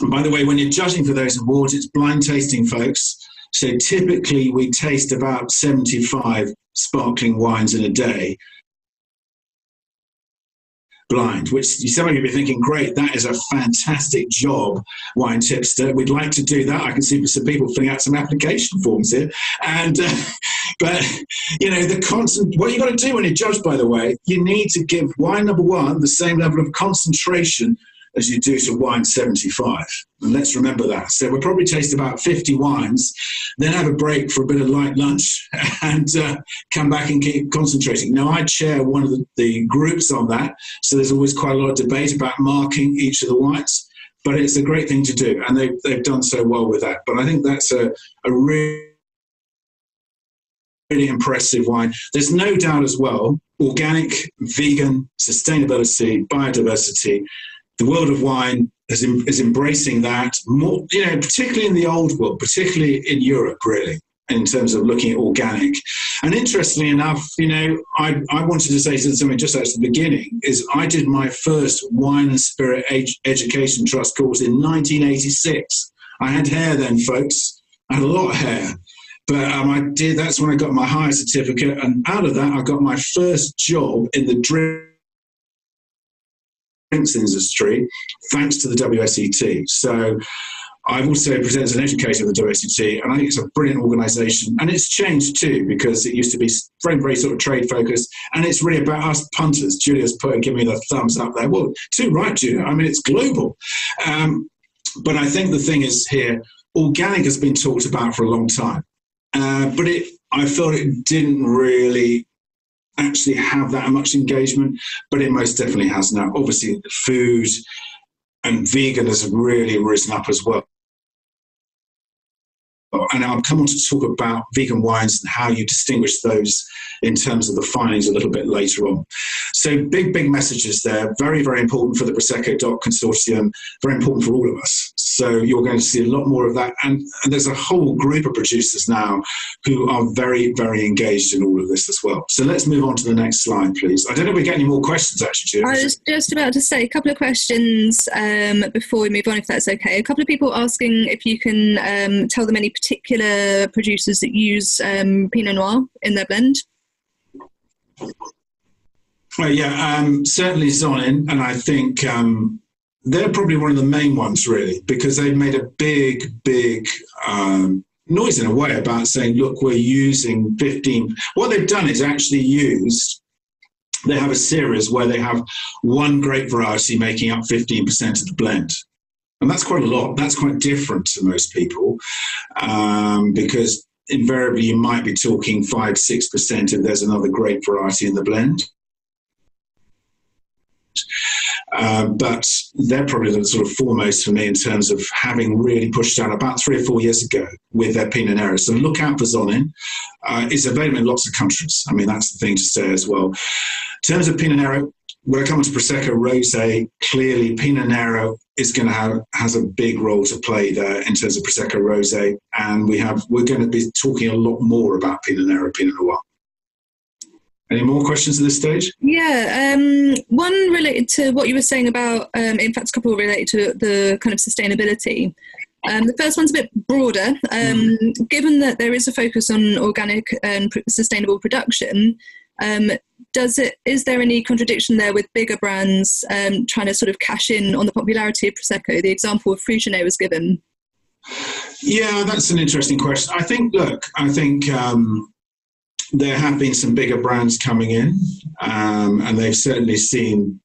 by the way, when you're judging for those awards, it's blind tasting, folks. So typically we taste about 75 sparkling wines in a day, blind, which some of you will be thinking, great, that is a fantastic job, wine tipster. We'd like to do that. I can see some people filling out some application forms here. And, but, the constant, what you've got to do when you judge, by the way, you need to give wine number one the same level of concentration as you do to wine 75. And let's remember that. So we'll probably taste about 50 wines, then have a break for a bit of light lunch and come back and keep concentrating. Now, I chair one of the groups on that, so there's always quite a lot of debate about marking each of the wines, but it's a great thing to do, and they've done so well with that. But I think that's a really impressive wine. There's no doubt as well, organic, vegan, sustainability, biodiversity. The world of wine is embracing that more, particularly in the old world, particularly in Europe, really, in terms of looking at organic. And interestingly enough, I wanted to say something just at the beginning, is I did my first wine and spirit education trust course in 1986. I had hair then, folks. I had a lot of hair. But that's when I got my higher certificate. And out of that, I got my first job in the drinks industry, thanks to the WSET. So I've also presented as an educator with the WSET, and I think it's a brilliant organisation. And it's changed too, because it used to be very, very sort of trade focused, and it's really about us punters. Julia's giving me the thumbs up there. Well, too right, Julia. I mean, it's global. But I think the thing is here, organic has been talked about for a long time, but I felt it didn't really actually have that much engagement, but it most definitely has now. Obviously, food and vegan has really risen up as well. And I'll come on to talk about vegan wines and how you distinguish those in terms of the findings a little bit later on. So big messages there. Very, very important for the Prosecco DOC consortium, very important for all of us. So you're going to see a lot more of that. And there's a whole group of producers now who are very, very engaged in all of this as well. So let's move on to the next slide, please. I don't know if we get any more questions, actually, Jim. I was just about to say a couple of questions before we move on, if that's okay. A couple of people asking if you can tell them any particular producers that use Pinot Noir in their blend. Certainly Zonin, and I think they're probably one of the main ones, really, because they've made a big noise in a way about saying, look, we're using 15. What they've done is actually they have a series where they have one grape variety making up 15% of the blend. And that's quite a lot. That's quite different to most people, because invariably you might be talking 5-6% if there's another grape variety in the blend. But they're probably the sort of foremost for me in terms of having really pushed out about 3 or 4 years ago with their Pinot Nero. So look out for Zonin. It's available in lots of countries. I mean, that's the thing to say as well. In terms of Pinot Nero, when I come to Prosecco Rosé, clearly Pinot Nero is going to has a big role to play there in terms of Prosecco Rosé, and we're going to be talking a lot more about Pinot Nero, Pinot Noir. Any more questions at this stage? Yeah, one related to what you were saying about, in fact, a couple related to the kind of sustainability. The first one's a bit broader. Given that there is a focus on organic and sustainable production, is there any contradiction there with bigger brands trying to sort of cash in on the popularity of Prosecco? The example of Frugine was given. Yeah, that's an interesting question. I think there have been some bigger brands coming in, and they've certainly seen,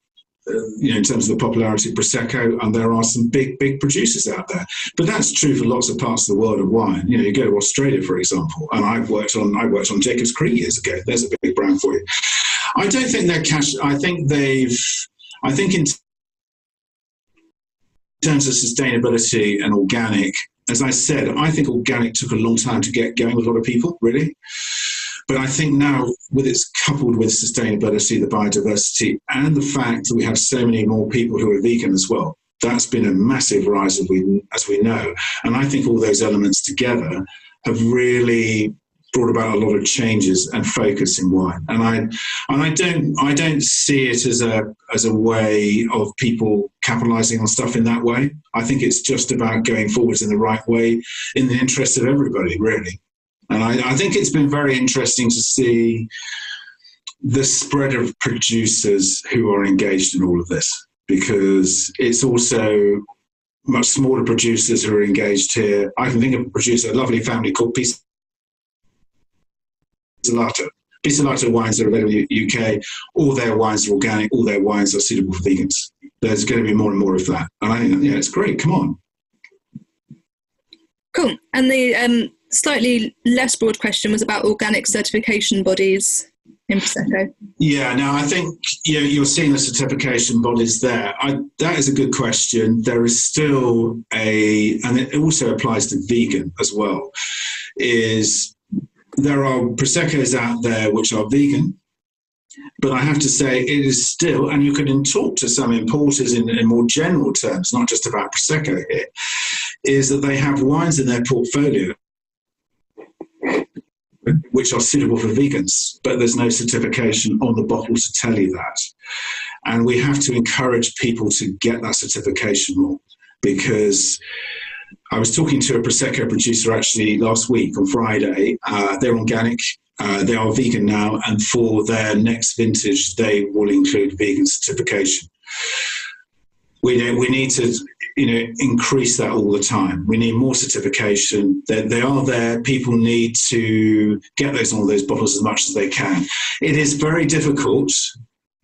in terms of the popularity of Prosecco, and there are some big producers out there. But that's true for lots of parts of the world of wine. You go to Australia, for example, and I worked on Jacob's Creek years ago. There's a big brand for you. I don't think they're cash. I think in terms of sustainability and organic, as I said, I think organic took a long time to get going with a lot of people, really. But I think now, with it's coupled with sustainability, the biodiversity, and the fact that we have so many more people who are vegan as well, that's been a massive rise, as we know. And I think all those elements together have really brought about a lot of changes and focus in wine. And I don't see it as a way of people capitalising on stuff in that way. I think it's just about going forwards in the right way, in the interest of everybody, really. And I think it's been very interesting to see the spread of producers who are engaged in all of this, because it's also much smaller producers who are engaged here. I can think of a producer, a lovely family called Pisolato. Pisolato wines that are available in the UK. All their wines are organic. All their wines are suitable for vegans. There's going to be more and more of that. And I think, it's great. Come on. Cool. And the slightly less broad question was about organic certification bodies in Prosecco. Yeah, now I think you're seeing the certification bodies there. That is a good question. There is still and it also applies to vegan as well, there are Proseccos out there which are vegan, but I have to say it is still, and you can talk to some importers in more general terms, not just about Prosecco here, is that they have wines in their portfolio which are suitable for vegans, but there's no certification on the bottle to tell you that. And we have to encourage people to get that certification more, because I was talking to a Prosecco producer actually last week on Friday. They're organic, they are vegan now, and for their next vintage, they will include vegan certification. We need to increase that all the time. We need more certification. They are there. People need to get those on all those bottles as much as they can. It is very difficult.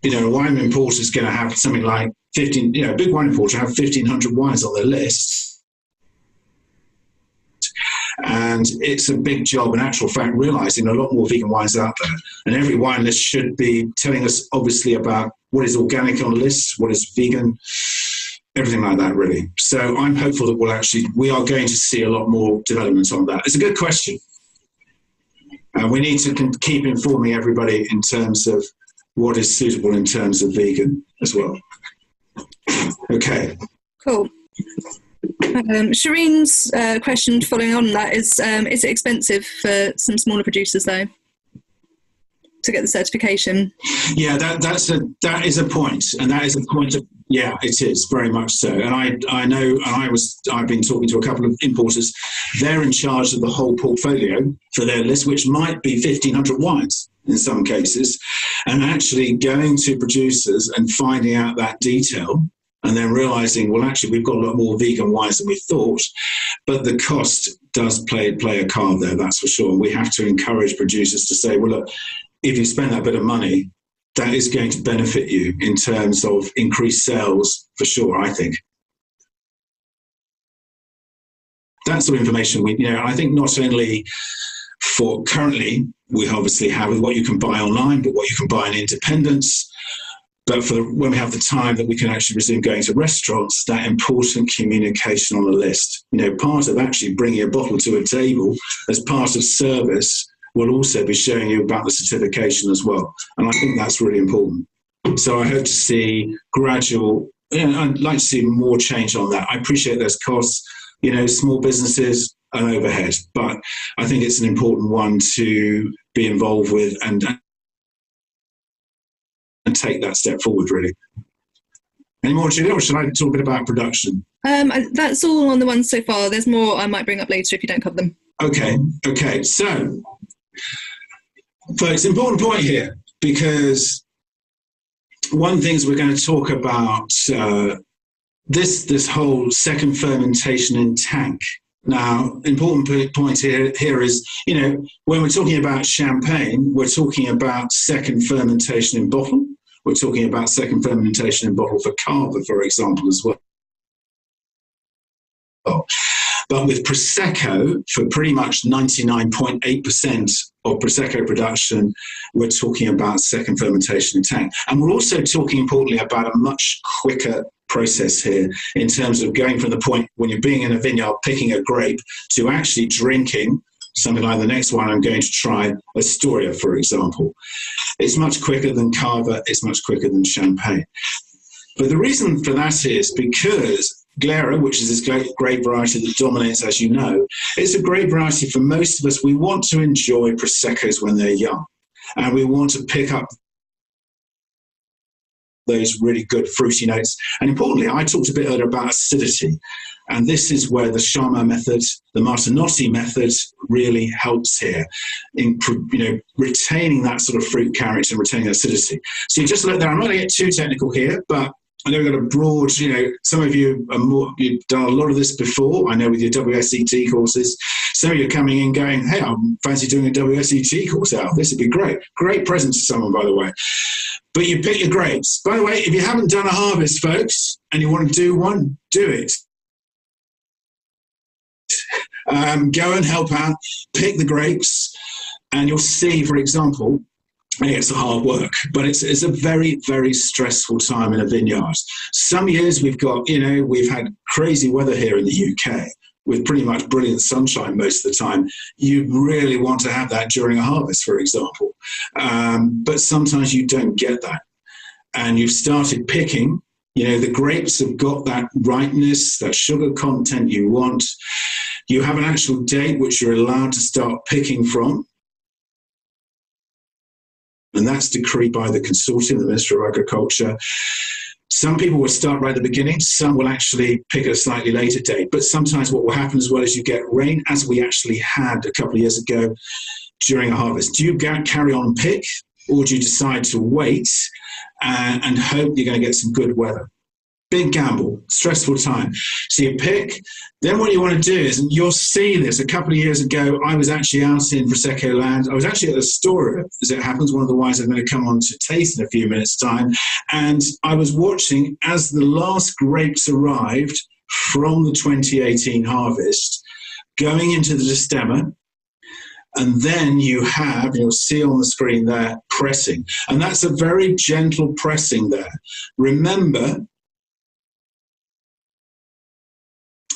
A wine importer is going to have something like 15, a big wine importer have 1,500 wines on their list. And it's a big job, in actual fact, realizing a lot more vegan wines out there. And every wine list should be telling us, obviously, about what is organic on the list, what is vegan. everything like that, really. So I'm hopeful that we are going to see a lot more developments on that. It's a good question. We need to keep informing everybody in terms of what is suitable in terms of vegan as well. Okay. Cool. Shireen's question following on that is it expensive for some smaller producers, though, to get the certification? Yeah, that is a point, and that is a point of, yeah, it is very much so. And I know, and I've been talking to a couple of importers. They're in charge of the whole portfolio for their list, which might be 1,500 wines in some cases, and actually going to producers and finding out that detail, and then realizing, well, actually, we've got a lot more vegan wines than we thought, but the cost does play a card there, that's for sure. We have to encourage producers to say, well, look, if you spend that bit of money, that is going to benefit you in terms of increased sales, for sure, I think. That's the information I think not only for currently, we obviously have what you can buy online, but what you can buy in independents. But when we have the time that we can actually resume going to restaurants, that important communication on the list. Part of actually bringing a bottle to a table as part of service will also be showing you about the certification as well. And I think that's really important. So I hope to see gradual, I'd like to see more change on that. I appreciate there's costs, small businesses and overhead, but I think it's an important one to be involved with and take that step forward, really. Any more, Julia, or should I talk a bit about production? That's all on the ones so far. There's more I might bring up later if you don't cover them. Okay. So, folks, important point here, because one thing is we're going to talk about this whole second fermentation in tank. Now, important point here is, when we're talking about champagne, we're talking about second fermentation in bottle. We're talking about second fermentation in bottle for cava, for example, as well. But with Prosecco, for pretty much 99.8% of Prosecco production, we're talking about second fermentation in tank. And we're also talking, importantly, about a much quicker process here in terms of going from the point when you're being in a vineyard, picking a grape, to actually drinking something like the next one I'm going to try, Astoria, for example. It's much quicker than cava, it's much quicker than champagne. But the reason for that is because Glera, which is this grape variety that dominates, as you know, it's a grape variety for most of us. We want to enjoy Proseccos when they're young, and we want to pick up those really good fruity notes. And importantly, I talked a bit earlier about acidity, and this is where the Charmat method, the Martinotti method, really helps here in retaining that sort of fruit character and retaining acidity. So you just look there. I'm not going to get too technical here, but I know we've got a broad, some of you you've done a lot of this before. I know with your WSET courses, some of you are coming in going, hey, I fancy doing a WSET course out. This would be great. Great present to someone, by the way. But you pick your grapes. By the way, if you haven't done a harvest, folks, and you want to do one, do it. Go and help out, pick the grapes, and you'll see, for example, it's hard work, but it's a very, very stressful time in a vineyard. Some years we've had crazy weather here in the UK with pretty much brilliant sunshine most of the time. You really want to have that during a harvest, for example. But sometimes you don't get that. And you've started picking, the grapes have got that ripeness, that sugar content you want. You have an actual date which you're allowed to start picking from. And that's decreed by the consortium, the Ministry of Agriculture. Some people will start right at the beginning. Some will actually pick a slightly later date. But sometimes what will happen as well is you get rain, as we actually had a couple of years ago during a harvest. Do you carry on and pick, or do you decide to wait and hope you're going to get some good weather? Big gamble, stressful time. So you pick. Then what you want to do is, and you'll see this, a couple of years ago, I was actually out in Prosecco land. I was actually at Astoria, as it happens, one of the wines I'm going to come on to taste in a few minutes' time. And I was watching as the last grapes arrived from the 2018 harvest, going into the destemmer. And then you'll see on the screen there, pressing. And that's a very gentle pressing there. Remember,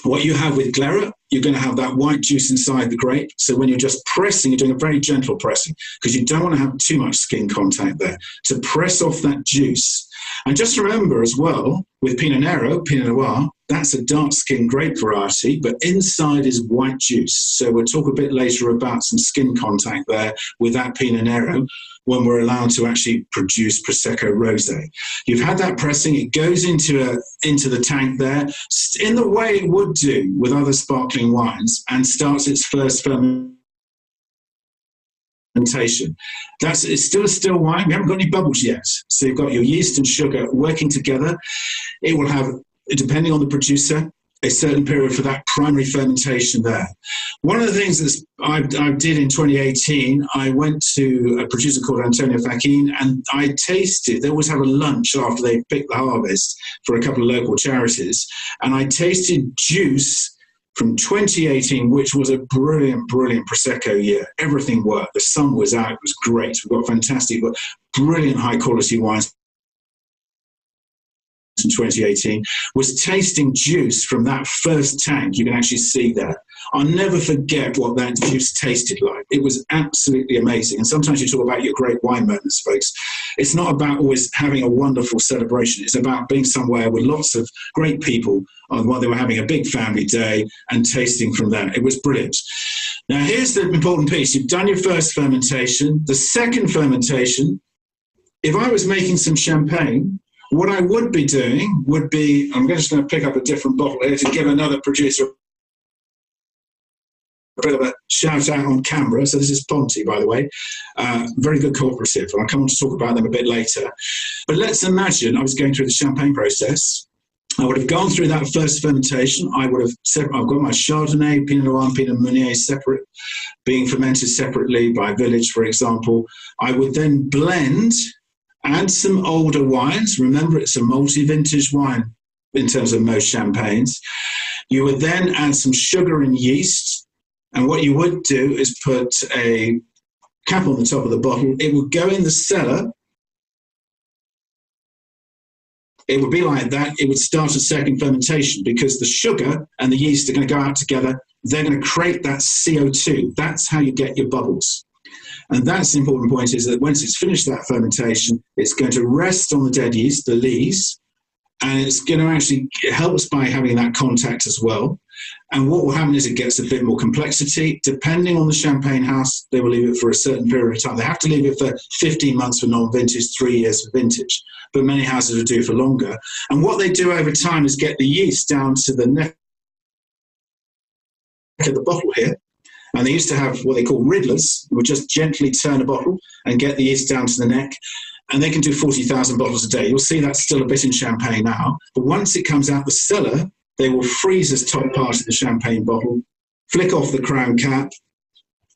What you have with Glera, you're going to have that white juice inside the grape. So when you're just pressing, you're doing a very gentle pressing because you don't want to have too much skin contact there to press off that juice. And just remember as well, with Pinot Nero, Pinot Noir, that's a dark skin grape variety, but inside is white juice. So we'll talk a bit later about some skin contact there with that Pinot Nero when we're allowed to actually produce Prosecco Rosé. You've had that pressing, it goes into the tank there, in the way it would do with other sparkling wines, and starts its first fermentation. It's still a still wine. We haven't got any bubbles yet. So you've got your yeast and sugar working together. It will have, depending on the producer, a certain period for that primary fermentation there. One of the things that I did in 2018, I went to a producer called Antonio Fachin, and I tasted, they always have a lunch after they've picked the harvest for a couple of local charities, and I tasted juice from 2018, which was a brilliant, brilliant Prosecco year. Everything worked. The sun was out. It was great. We've got fantastic, but brilliant high-quality wines in 2018, was tasting juice from that first tank. You can actually see there. I'll never forget what that juice tasted like. It was absolutely amazing. And sometimes you talk about your great wine moments, folks. It's not about always having a wonderful celebration. It's about being somewhere with lots of great people while they were having a big family day and tasting from that. It was brilliant. Now, here's the important piece. You've done your first fermentation. The second fermentation, if I was making some champagne, what I would be doing would be, I'm just going to pick up a different bottle here to give another producer a bit of a shout out on camera. So this is Ponti, by the way. Very good cooperative. And I'll come on to talk about them a bit later. But let's imagine I was going through the champagne process. I would have gone through that first fermentation. I've got my Chardonnay, Pinot Noir, and Pinot Meunier separate, being fermented separately by village, for example. I would then blend, add some older wines. Remember, it's a multi-vintage wine in terms of most champagnes. You would then add some sugar and yeast. And what you would do is put a cap on the top of the bottle. It would go in the cellar. It would be like that. It would start a second fermentation because the sugar and the yeast are going to go out together. They're going to create that CO2. That's how you get your bubbles. And that's the important point, is that once it's finished that fermentation, it's going to rest on the dead yeast, the lees, and it's going to actually, it helps by having that contact as well. And what will happen is it gets a bit more complexity. Depending on the champagne house, they will leave it for a certain period of time. They have to leave it for 15 months for non-vintage, 3 years for vintage, but many houses will do for longer. And what they do over time is get the yeast down to the neck of the bottle here. And they used to have what they call riddlers, who would just gently turn a bottle and get the yeast down to the neck. And they can do 40,000 bottles a day. You'll see that's still a bit in champagne now. But once it comes out the cellar, they will freeze this top part of the champagne bottle, flick off the crown cap.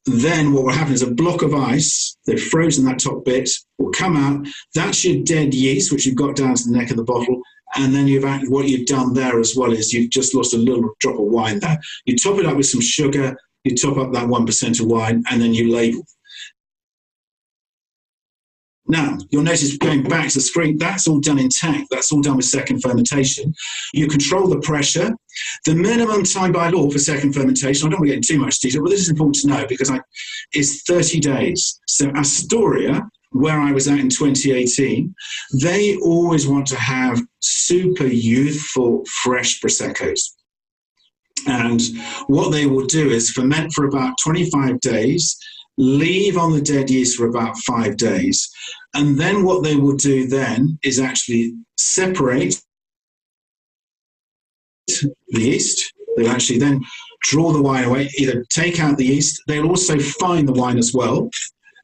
Then what will happen is a block of ice, they've frozen that top bit, will come out. That's your dead yeast, which you've got down to the neck of the bottle. And then what you've done there as well is you've just lost a little drop of wine there. You top it up with some sugar, you top up that 1% of wine, and then you label. Now, you'll notice going back to the screen, that's all done in tank. That's all done with second fermentation. You control the pressure. The minimum time by law for second fermentation, I don't want to get into too much detail, but this is important to know because is 30 days. So Astoria, where I was at in 2018, they always want to have super youthful, fresh Proseccos. And what they will do is ferment for about 25 days, leave on the dead yeast for about 5 days. And then what they will do then is actually separate the yeast. They'll actually then draw the wine away, either take out the yeast. They'll also fine the wine as well.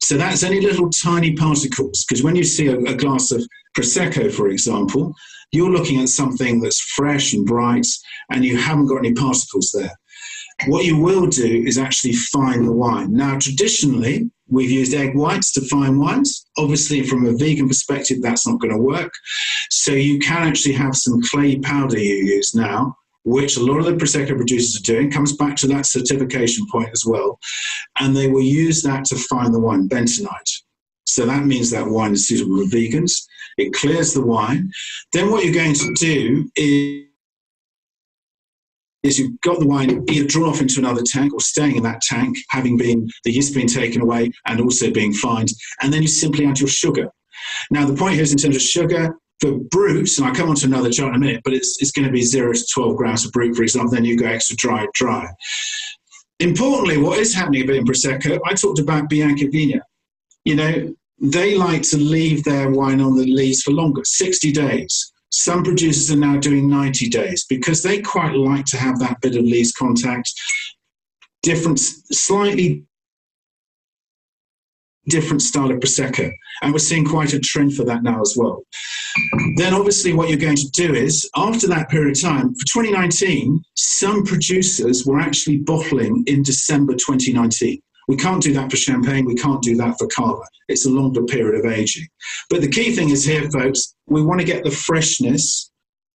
So that's any little tiny particles. Because when you see a glass of Prosecco, for example, you're looking at something that's fresh and bright and you haven't got any particles there. What you will do is actually fine the wine. Now, traditionally, we've used egg whites to fine wines. Obviously, from a vegan perspective, that's not going to work. So you can actually have some clay powder you use now, which a lot of the Prosecco producers are doing. Comes back to that certification point as well. And they will use that to fine the wine, bentonite. So that means that wine is suitable for vegans. It clears the wine. Then what you're going to do is is you've got the wine either drawn off into another tank or staying in that tank, having been the yeast being taken away and also being fined, and then you simply add your sugar. Now, the point here is in terms of sugar, for brut, and I'll come on to another chart in a minute, but it's going to be 0 to 12 grams of brut, for example, then you go extra dry. Importantly, what is happening a bit in Prosecco, I talked about Biancavinia. You know, they like to leave their wine on the lees for longer, 60 days. Some producers are now doing 90 days because they quite like to have that bit of lees contact. Slightly different style of Prosecco. And we're seeing quite a trend for that now as well. Then obviously what you're going to do is, after that period of time, for 2019, some producers were actually bottling in December 2019. We can't do that for champagne. We can't do that for cava. It's a longer period of aging. But the key thing is here, folks, we want to get the freshness.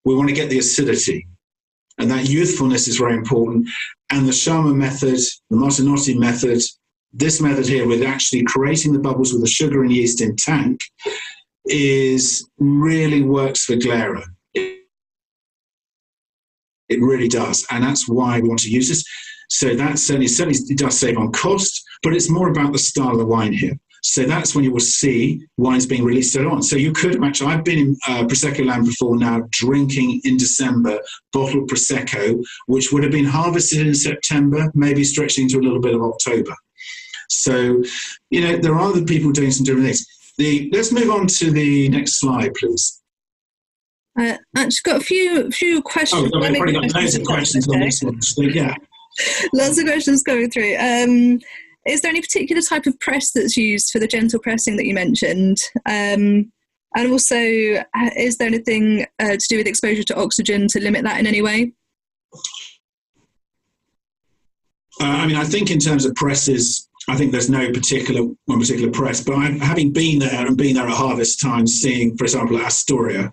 We want to get the acidity. And that youthfulness is very important. And the Sharma method, the Martinotti method, this method here with actually creating the bubbles with the sugar and yeast in tank really works for Glera. It really does. And that's why we want to use this. So that certainly it does save on cost, but it's more about the style of the wine here. So that's when you will see wines being released later on. So you could actually, I've been in Prosecco land before now, drinking in December bottled Prosecco, which would have been harvested in September, maybe stretching to a little bit of October. So, you know, there are other people doing some different things. Let's move on to the next slide, please. Actually, got a few questions. Oh, I've probably got loads of questions on this one. So, yeah. Lots of questions going through. Is there any particular type of press that's used for the gentle pressing that you mentioned? And also, is there anything to do with exposure to oxygen to limit that in any way? I mean, I think in terms of presses, I think there's no one particular press, but having been there and been there at harvest time, seeing, for example, Astoria,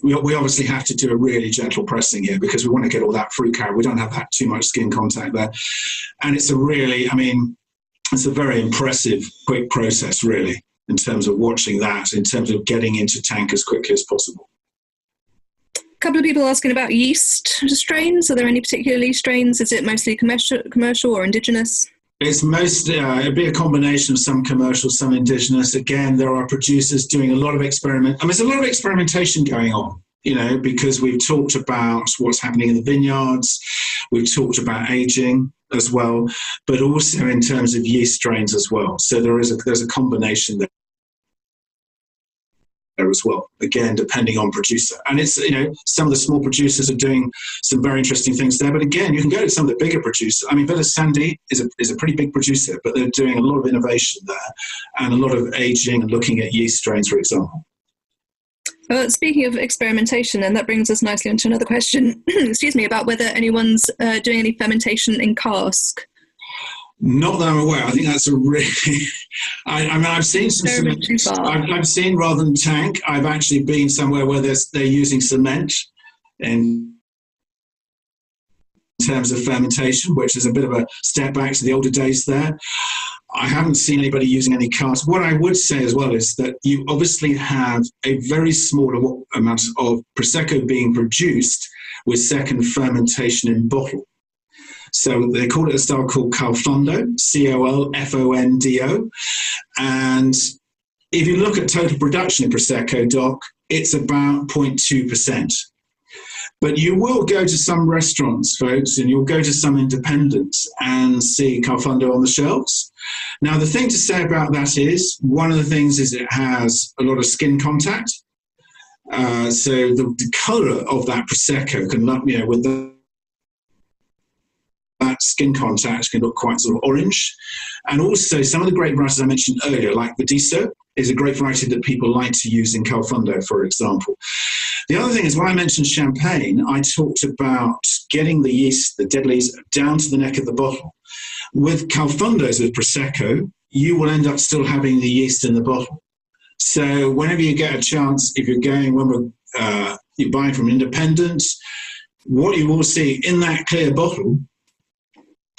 we obviously have to do a really gentle pressing here because we want to get all that fruit carry. We don't have that too much skin contact there. And it's it's a very impressive, quick process, really, in terms of watching that, in terms of getting into tank as quickly as possible. A couple of people asking about yeast strains. Are there any particular yeast strains? Is it mostly commercial or indigenous? It's it'd be a combination of some commercial, some indigenous. Again, there are producers doing a lot of there's a lot of experimentation going on, you know, because we've talked about what's happening in the vineyards. We've talked about aging as well, but also in terms of yeast strains as well. So there's a combination there as well, again, depending on producer. And it's, you know, some of the small producers are doing some very interesting things there. But again, you can go to some of the bigger producers. I mean, Villa Sandy is a pretty big producer, but they're doing a lot of innovation there and a lot of aging and looking at yeast strains, for example. Well, speaking of experimentation, and that brings us nicely onto another question, excuse me, about whether anyone's doing any fermentation in cask. Not that I'm aware. I think that's a really... I've seen some cement. I've seen rather than tank. I've actually been somewhere where they're using cement in terms of fermentation, which is a bit of a step back to the older days there. I haven't seen anybody using any cask. What I would say as well is that you obviously have a very small amount of Prosecco being produced with second fermentation in bottle. So they call it a style called Calfondo, Colfondo. And if you look at total production in Prosecco DOC, it's about 0.2%. But you will go to some restaurants, folks, and you'll go to some independents and see Calfondo on the shelves. Now, the thing to say about that is, one of the things is it has a lot of skin contact. So the colour of that Prosecco can look, you know, with that skin contact can look quite sort of orange. And also some of the grape varieties I mentioned earlier, like Vadiso, is a grape variety that people like to use in Calfondo, for example. The other thing is, when I mentioned champagne, I talked about getting the yeast, the dead lees, down to the neck of the bottle. With Calfondos, with Prosecco, you will end up still having the yeast in the bottle. So whenever you get a chance, if you're going, you're buying from independents, what you will see in that clear bottle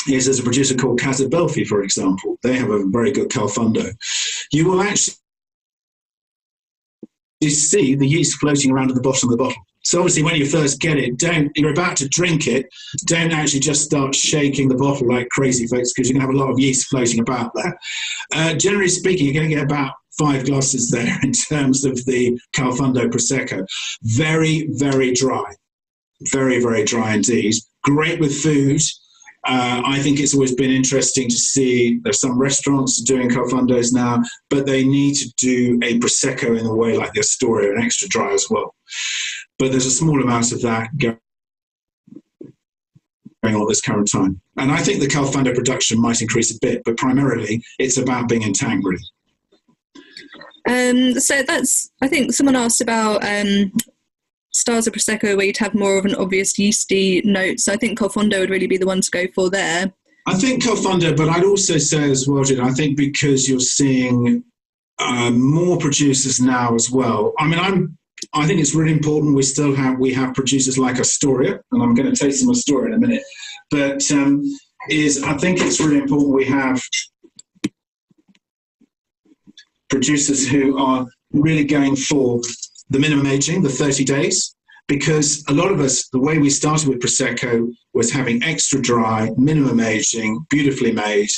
is there's a producer called Casa Belfi, for example. They have a very good Calfondo. You will actually see the yeast floating around at the bottom of the bottle. So obviously when you first get it, you're about to drink it, don't actually just start shaking the bottle like crazy, folks, because you're going to have a lot of yeast floating about there. Generally speaking, you're going to get about 5 glasses there in terms of the Califano Prosecco. Very, very dry. Very, very dry indeed. Great with food. I think it's always been interesting to see there's some restaurants doing Califandos now, but they need to do a Prosecco in a way like the Astoria, an extra dry as well. But there's a small amount of that going on at this current time. And I think the Califano production might increase a bit, but primarily it's about being in tank, really. So that's, I think someone asked about styles of Prosecco where you'd have more of an obvious yeasty note. So I think Califano would really be the one to go for there. I think Califano, but I'd also say as well, Jen, I think because you're seeing more producers now as well. I mean, I think it's really important we have producers like Astoria, and I'm going to taste some Astoria in a minute. But I think it's really important we have producers who are really going for the minimum aging, the 30 days, because a lot of us, the way we started with Prosecco was having extra dry, minimum aging, beautifully made,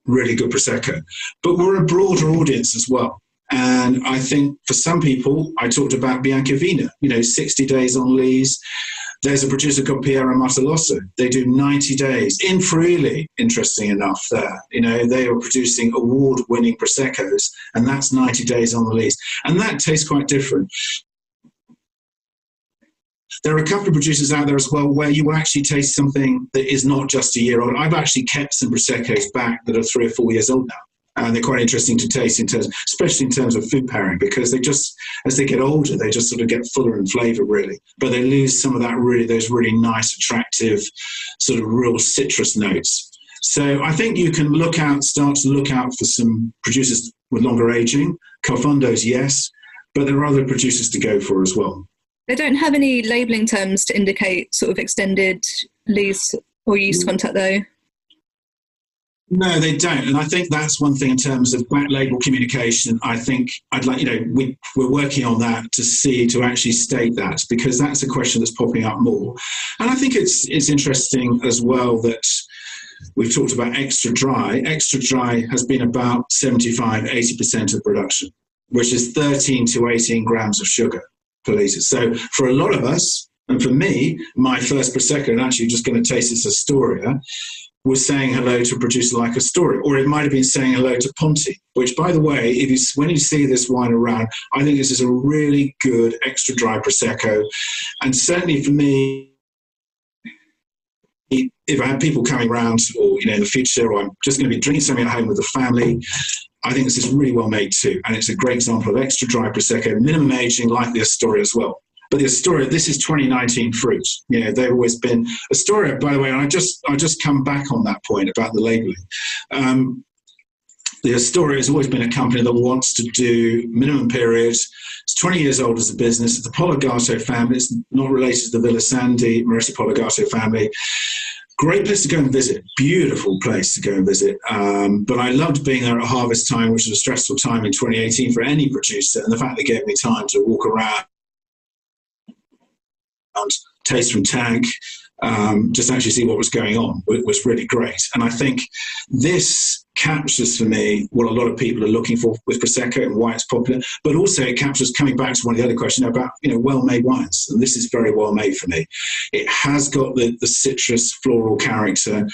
really good Prosecco. But we're a broader audience as well. And I think for some people, I talked about Biancavina, 60 days on lees. There's a producer called Piero Martelloso. They do 90 days in Friuli, interesting enough there. They are producing award-winning Proseccos, and that's 90 days on the lees. And that tastes quite different. There are a couple of producers out there as well where you will actually taste something that is not just a year old. I've actually kept some Proseccos back that are 3 or 4 years old now. And they're quite interesting to taste especially in terms of food pairing, because they just, as they get older, they just sort of get fuller in flavour, really. But they lose some of that those really nice, attractive, sort of real citrus notes. So I think you can start to look out for some producers with longer aging. Califandos, yes, but there are other producers to go for as well. They don't have any labelling terms to indicate sort of extended lees or yeast contact, though. No, they don't. And I think that's one thing in terms of back label communication. I think I'd like, we're working on that to actually state that, because that's a question that's popping up more. And I think it's interesting as well that we've talked about extra dry. Extra dry has been about 75-80% of production, which is 13 to 18 grams of sugar per litre. So for a lot of us, and for me, my first Prosecco, and actually just going to taste this Astoria, was saying hello to a producer like Astoria, or it might have been saying hello to Ponti, which, by the way, when you see this wine around, I think this is a really good extra dry Prosecco. And certainly for me, if I have people coming around or, in the future, or I'm just going to be drinking something at home with the family, I think this is really well made too. And it's a great example of extra dry Prosecco, minimum aging like the Astoria as well. But the Astoria, this is 2019 fruit. They've always been Astoria, by the way, and I just come back on that point about the labelling. The Astoria has always been a company that wants to do minimum periods. It's 20 years old as a business. It's the Poligato family. It's not related to the Villasandi, Marisa Poligato family. Great place to go and visit. Beautiful place to go and visit. But I loved being there at harvest time, which was a stressful time in 2018 for any producer. And the fact they gave me time to walk around, taste from tank, just actually see what was going on. It was really great. And I think this captures for me what a lot of people are looking for with Prosecco and why it's popular, but also it captures, coming back to one of the other questions about, well-made wines. And this is very well made for me. It has got the citrus floral character,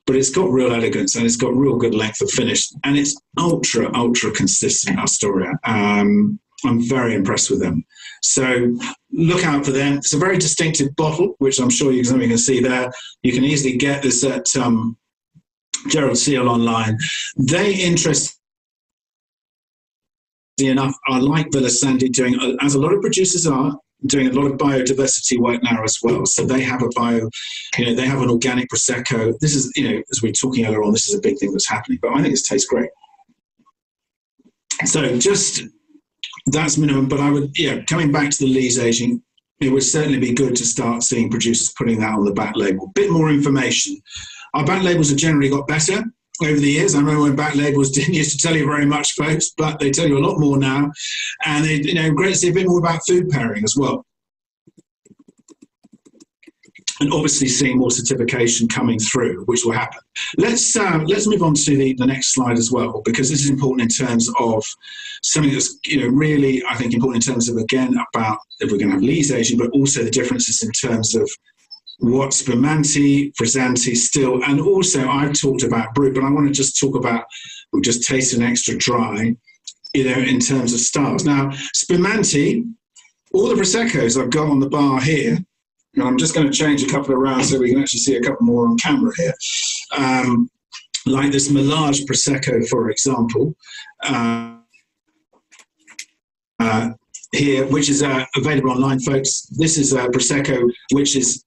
but it's got real elegance and it's got real good length of finish. And it's ultra, ultra consistent, Astoria. I'm very impressed with them. So look out for them. It's a very distinctive bottle, which I'm sure you can see there. You can easily get this at Gerald Seal online. They, interestingly enough, are like Villasandi doing, as a lot of producers are, doing a lot of biodiversity work now as well. So they have they have an organic Prosecco. This is, as we were talking earlier on, this is a big thing that's happening. But I think this tastes great. So that's minimum, but I would, coming back to the lees aging, it would certainly be good to start seeing producers putting that on the back label. Bit more information. Our back labels have generally got better. over the years. I remember when back labels didn't used to tell you very much, folks, but they tell you a lot more now. And they, great to see a bit more about food pairing as well. And obviously seeing more certification coming through, which will happen. Let's move on to the next slide as well, because this is important in terms of something that's really, I think, important in terms of, again, about if we're going to have lees aging, but also the differences in terms of what Spumante, Frizzante, still, and also I've talked about brut, but I want to just talk about, we'll just taste an extra dry, in terms of styles. Now, Spumante, all the Proseccos I've got on the bar here, and I'm just going to change a couple around so we can actually see a couple more on camera here. Like this Melage Prosecco, for example, here, which is available online, folks. This is a Prosecco which is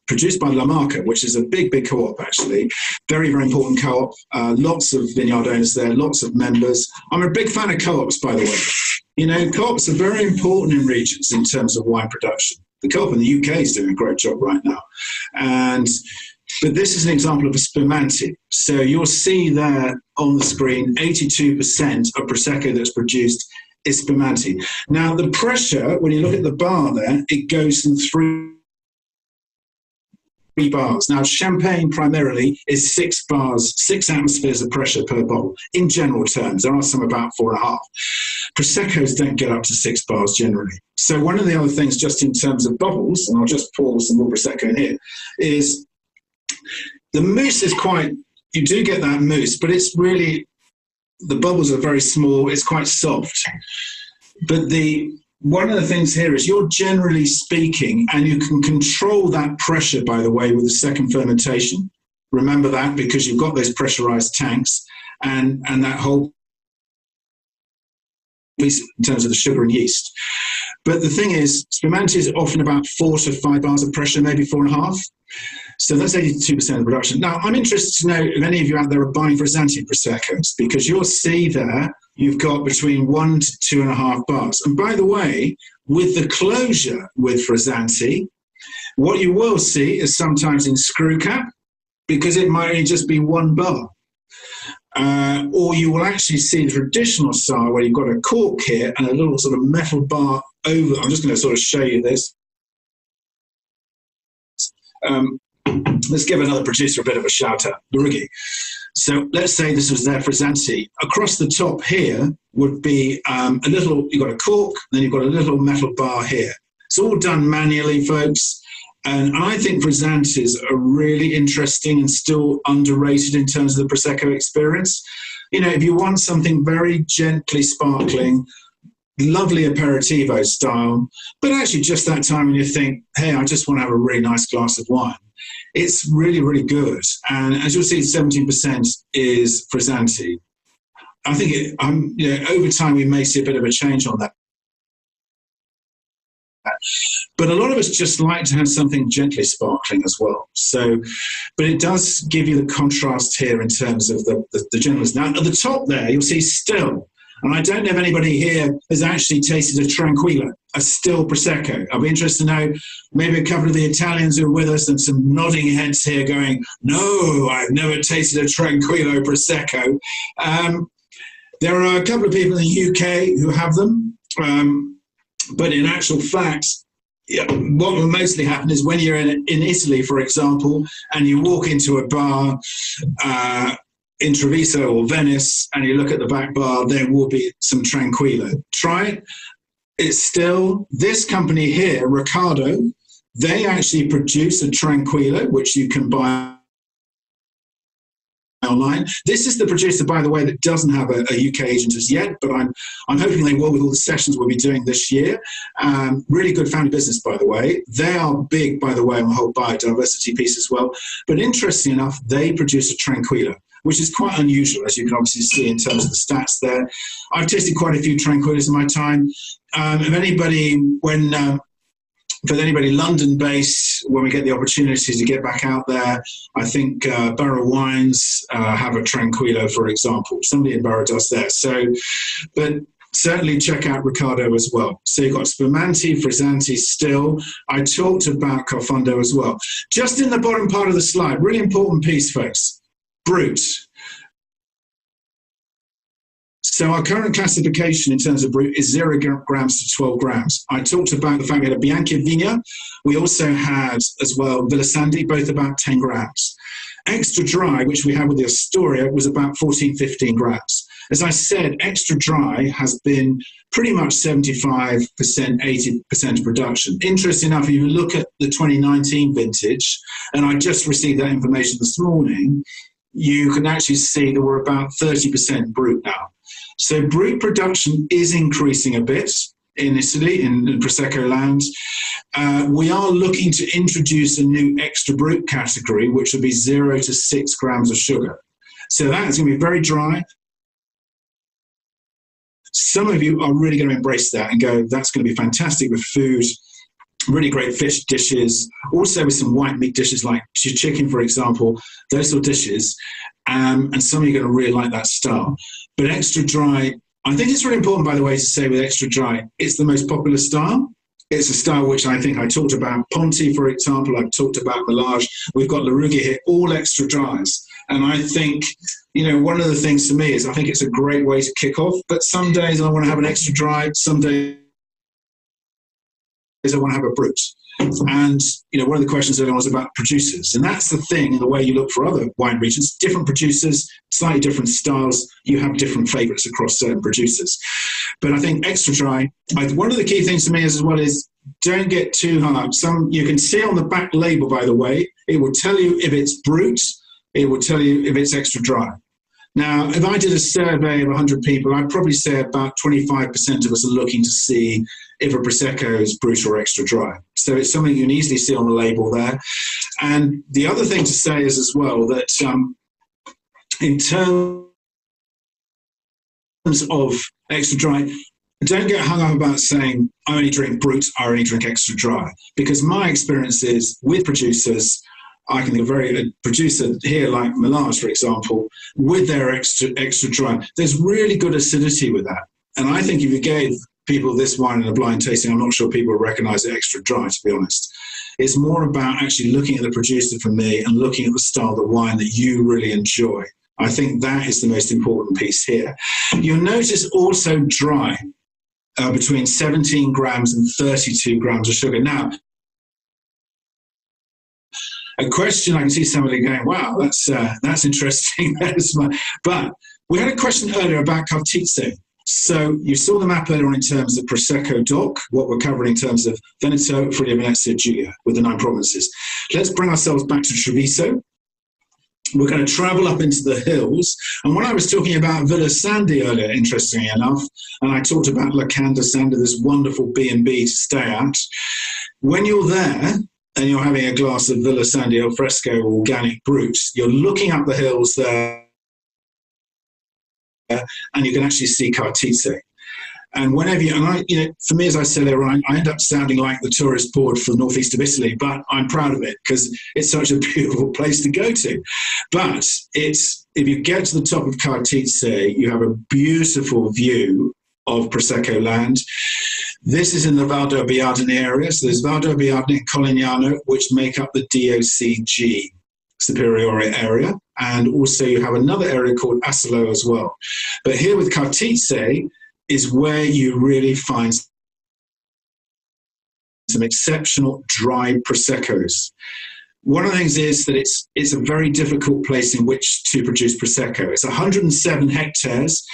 produced by La Marca, which is a big, big co-op, actually. Very, very important co-op. Lots of vineyard owners there, lots of members. I'm a big fan of co-ops, by the way. Co-ops are very important in regions in terms of wine production. The co-op in the UK is doing a great job right now. But this is an example of a Spumante. So you'll see there on the screen, 82% of Prosecco that's produced is Spumante. Now, the pressure, when you look at the bar there, it goes in three bars. Now, Champagne primarily is 6 bars, 6 atmospheres of pressure per bottle. In general terms, there are some about 4.5. Proseccos don't get up to 6 bars generally. So one of the other things, just in terms of bubbles, and I'll just pour some more Prosecco in here, is the mousse is quite, you do get that mousse, but it's really, the bubbles are very small, it's quite soft. But one of the things here is you're generally speaking, and you can control that pressure, by the way, with the second fermentation. Remember that, because you've got those pressurized tanks and that whole piece in terms of the sugar and yeast. But the thing is, Spumante is often about 4 to 5 bars of pressure, maybe 4.5. So that's 82% of production. Now, I'm interested to know if any of you out there are buying Frizzante Proseccos, because you'll see there you've got between 1 to 2.5 bars. And by the way, with the closure with Frizzante, what you will see is sometimes in screw cap, because it might only just be 1 bar. Or you will actually see the traditional style where you've got a cork here and a little sort of metal bar over. I'm just going to sort of show you this. Let's give another producer a bit of a shout out, Brugge. So let's say this was their Frizzante. Across the top here would be a little, you've got a cork, then you've got a little metal bar here. It's all done manually, folks. And I think Frizzantes are really interesting and still underrated in terms of the Prosecco experience. If you want something very gently sparkling, lovely aperitivo style, but actually just that time when you think, hey, I just want to have a really nice glass of wine, it's really, really good. And as you'll see, 17% is Frizzante. I think over time we may see a bit of a change on that. But a lot of us just like to have something gently sparkling as well. So, but it does give you the contrast here in terms of the gentleness. Now, at the top there, you'll see still. And I don't know if anybody here has actually tasted a Tranquillo, a still Prosecco. I'll be interested to know, maybe a couple of the Italians who are with us and some nodding heads here going, no, I've never tasted a Tranquillo Prosecco. There are a couple of people in the UK who have them. But in actual fact, what will mostly happen is when you're in Italy, for example, and you walk into a bar in Treviso or Venice, and you look at the back bar, there will be some Tranquillo. Try it. It's still, this company here, Riccardo, they actually produce a Tranquillo, which you can buy online. This is the producer, by the way, that doesn't have a UK agent as yet, but I'm hoping they will with all the sessions we'll be doing this year. Really good family business, by the way. They are big, by the way, on the whole biodiversity piece as well. But interesting enough, they produce a Tranquillo, which is quite unusual, as you can obviously see in terms of the stats there. I've tasted quite a few Tranquillos in my time. For anybody London-based, when we get the opportunity to get back out there, I think Borough Wines have a Tranquillo, for example. Somebody in Borough does that. So, but certainly check out Riccardo as well. So you've got Spumante, Frizzante, still. I talked about Califano as well. Just in the bottom part of the slide, really important piece, folks. Brut. So our current classification in terms of brut is 0 grams to 12 grams. I talked about the fact we had a Bianchi Vigna. We also had as well Villa Sandy, both about 10 grams. Extra dry, which we had with the Astoria, was about 14, 15 grams. As I said, extra dry has been pretty much 75%, 80% of production. Interesting enough, if you look at the 2019 vintage, and I just received that information this morning, you can actually see that we're about 30% brut now. So brut production is increasing a bit in Italy, in Prosecco land. We are looking to introduce a new extra brut category, which will be 0 to 6 grams of sugar. So that's going to be very dry. Some of you are really going to embrace that and go, that's going to be fantastic with food, really great fish dishes, also with some white meat dishes like chicken, for example, those sort of dishes. And some of you are going to really like that style. But extra dry, I think it's really important, by the way, to say with extra dry, it's the most popular style. It's a style which I think I talked about. Ponti, for example, I've talked about Melage. We've got Laruga here, all extra dries. And I think, one of the things for me is I think it's a great way to kick off. But some days I want to have an extra dry. Some days I want to have a brut. And, one of the questions earlier was about producers. And that's the thing in the way you look for other wine regions. Different producers, slightly different styles. You have different favourites across certain producers. But I think extra dry, one of the key things to me as well is don't get too hung up. You can see on the back label, by the way, it will tell you if it's brut, it will tell you if it's extra dry. Now, if I did a survey of 100 people, I'd probably say about 25% of us are looking to see if a Prosecco is brut or extra dry. So it's something you can easily see on the label there. And the other thing to say is as well that in terms of extra dry, don't get hung up about saying, I only drink brut, I only drink extra dry. Because my experience is with producers, I can think of a producer here like Melage, for example, with their extra dry. There's really good acidity with that. And I think if you gave people this wine in a blind tasting, I'm not sure people would recognise it extra dry, to be honest. It's more about actually looking at the producer for me and looking at the style of the wine that you really enjoy. I think that is the most important piece here. You'll notice also dry between 17 grams and 32 grams of sugar. Now, a question I can see somebody going, wow, that's interesting. But we had a question earlier about Cartizze. So you saw the map earlier on in terms of Prosecco DOC, what we're covering in terms of Veneto, Friuli, Venezia, Giulia, with the 9 provinces. Let's bring ourselves back to Treviso. We're going to travel up into the hills. And when I was talking about Villa Sandy earlier, interestingly enough, and I talked about Lacanda Sandy, this wonderful B&B to stay at, when you're there, and you're having a glass of Villa Sandy al Fresco organic brut, you're looking up the hills there, and you can actually see Cartizze. And whenever for me, as I said earlier, I end up sounding like the tourist board for the northeast of Italy, but I'm proud of it because it's such a beautiful place to go to. But if you get to the top of Cartizze, you have a beautiful view of Prosecco land. This is in the Val d'Orbiadene area. So there's Val d'Orbiadene and Colignano, which make up the DOCG Superiore area. And also you have another area called Asolo as well. But here with Cartizze is where you really find some exceptional dry Proseccos. One of the things is that it's a very difficult place in which to produce Prosecco. It's 107 hectares.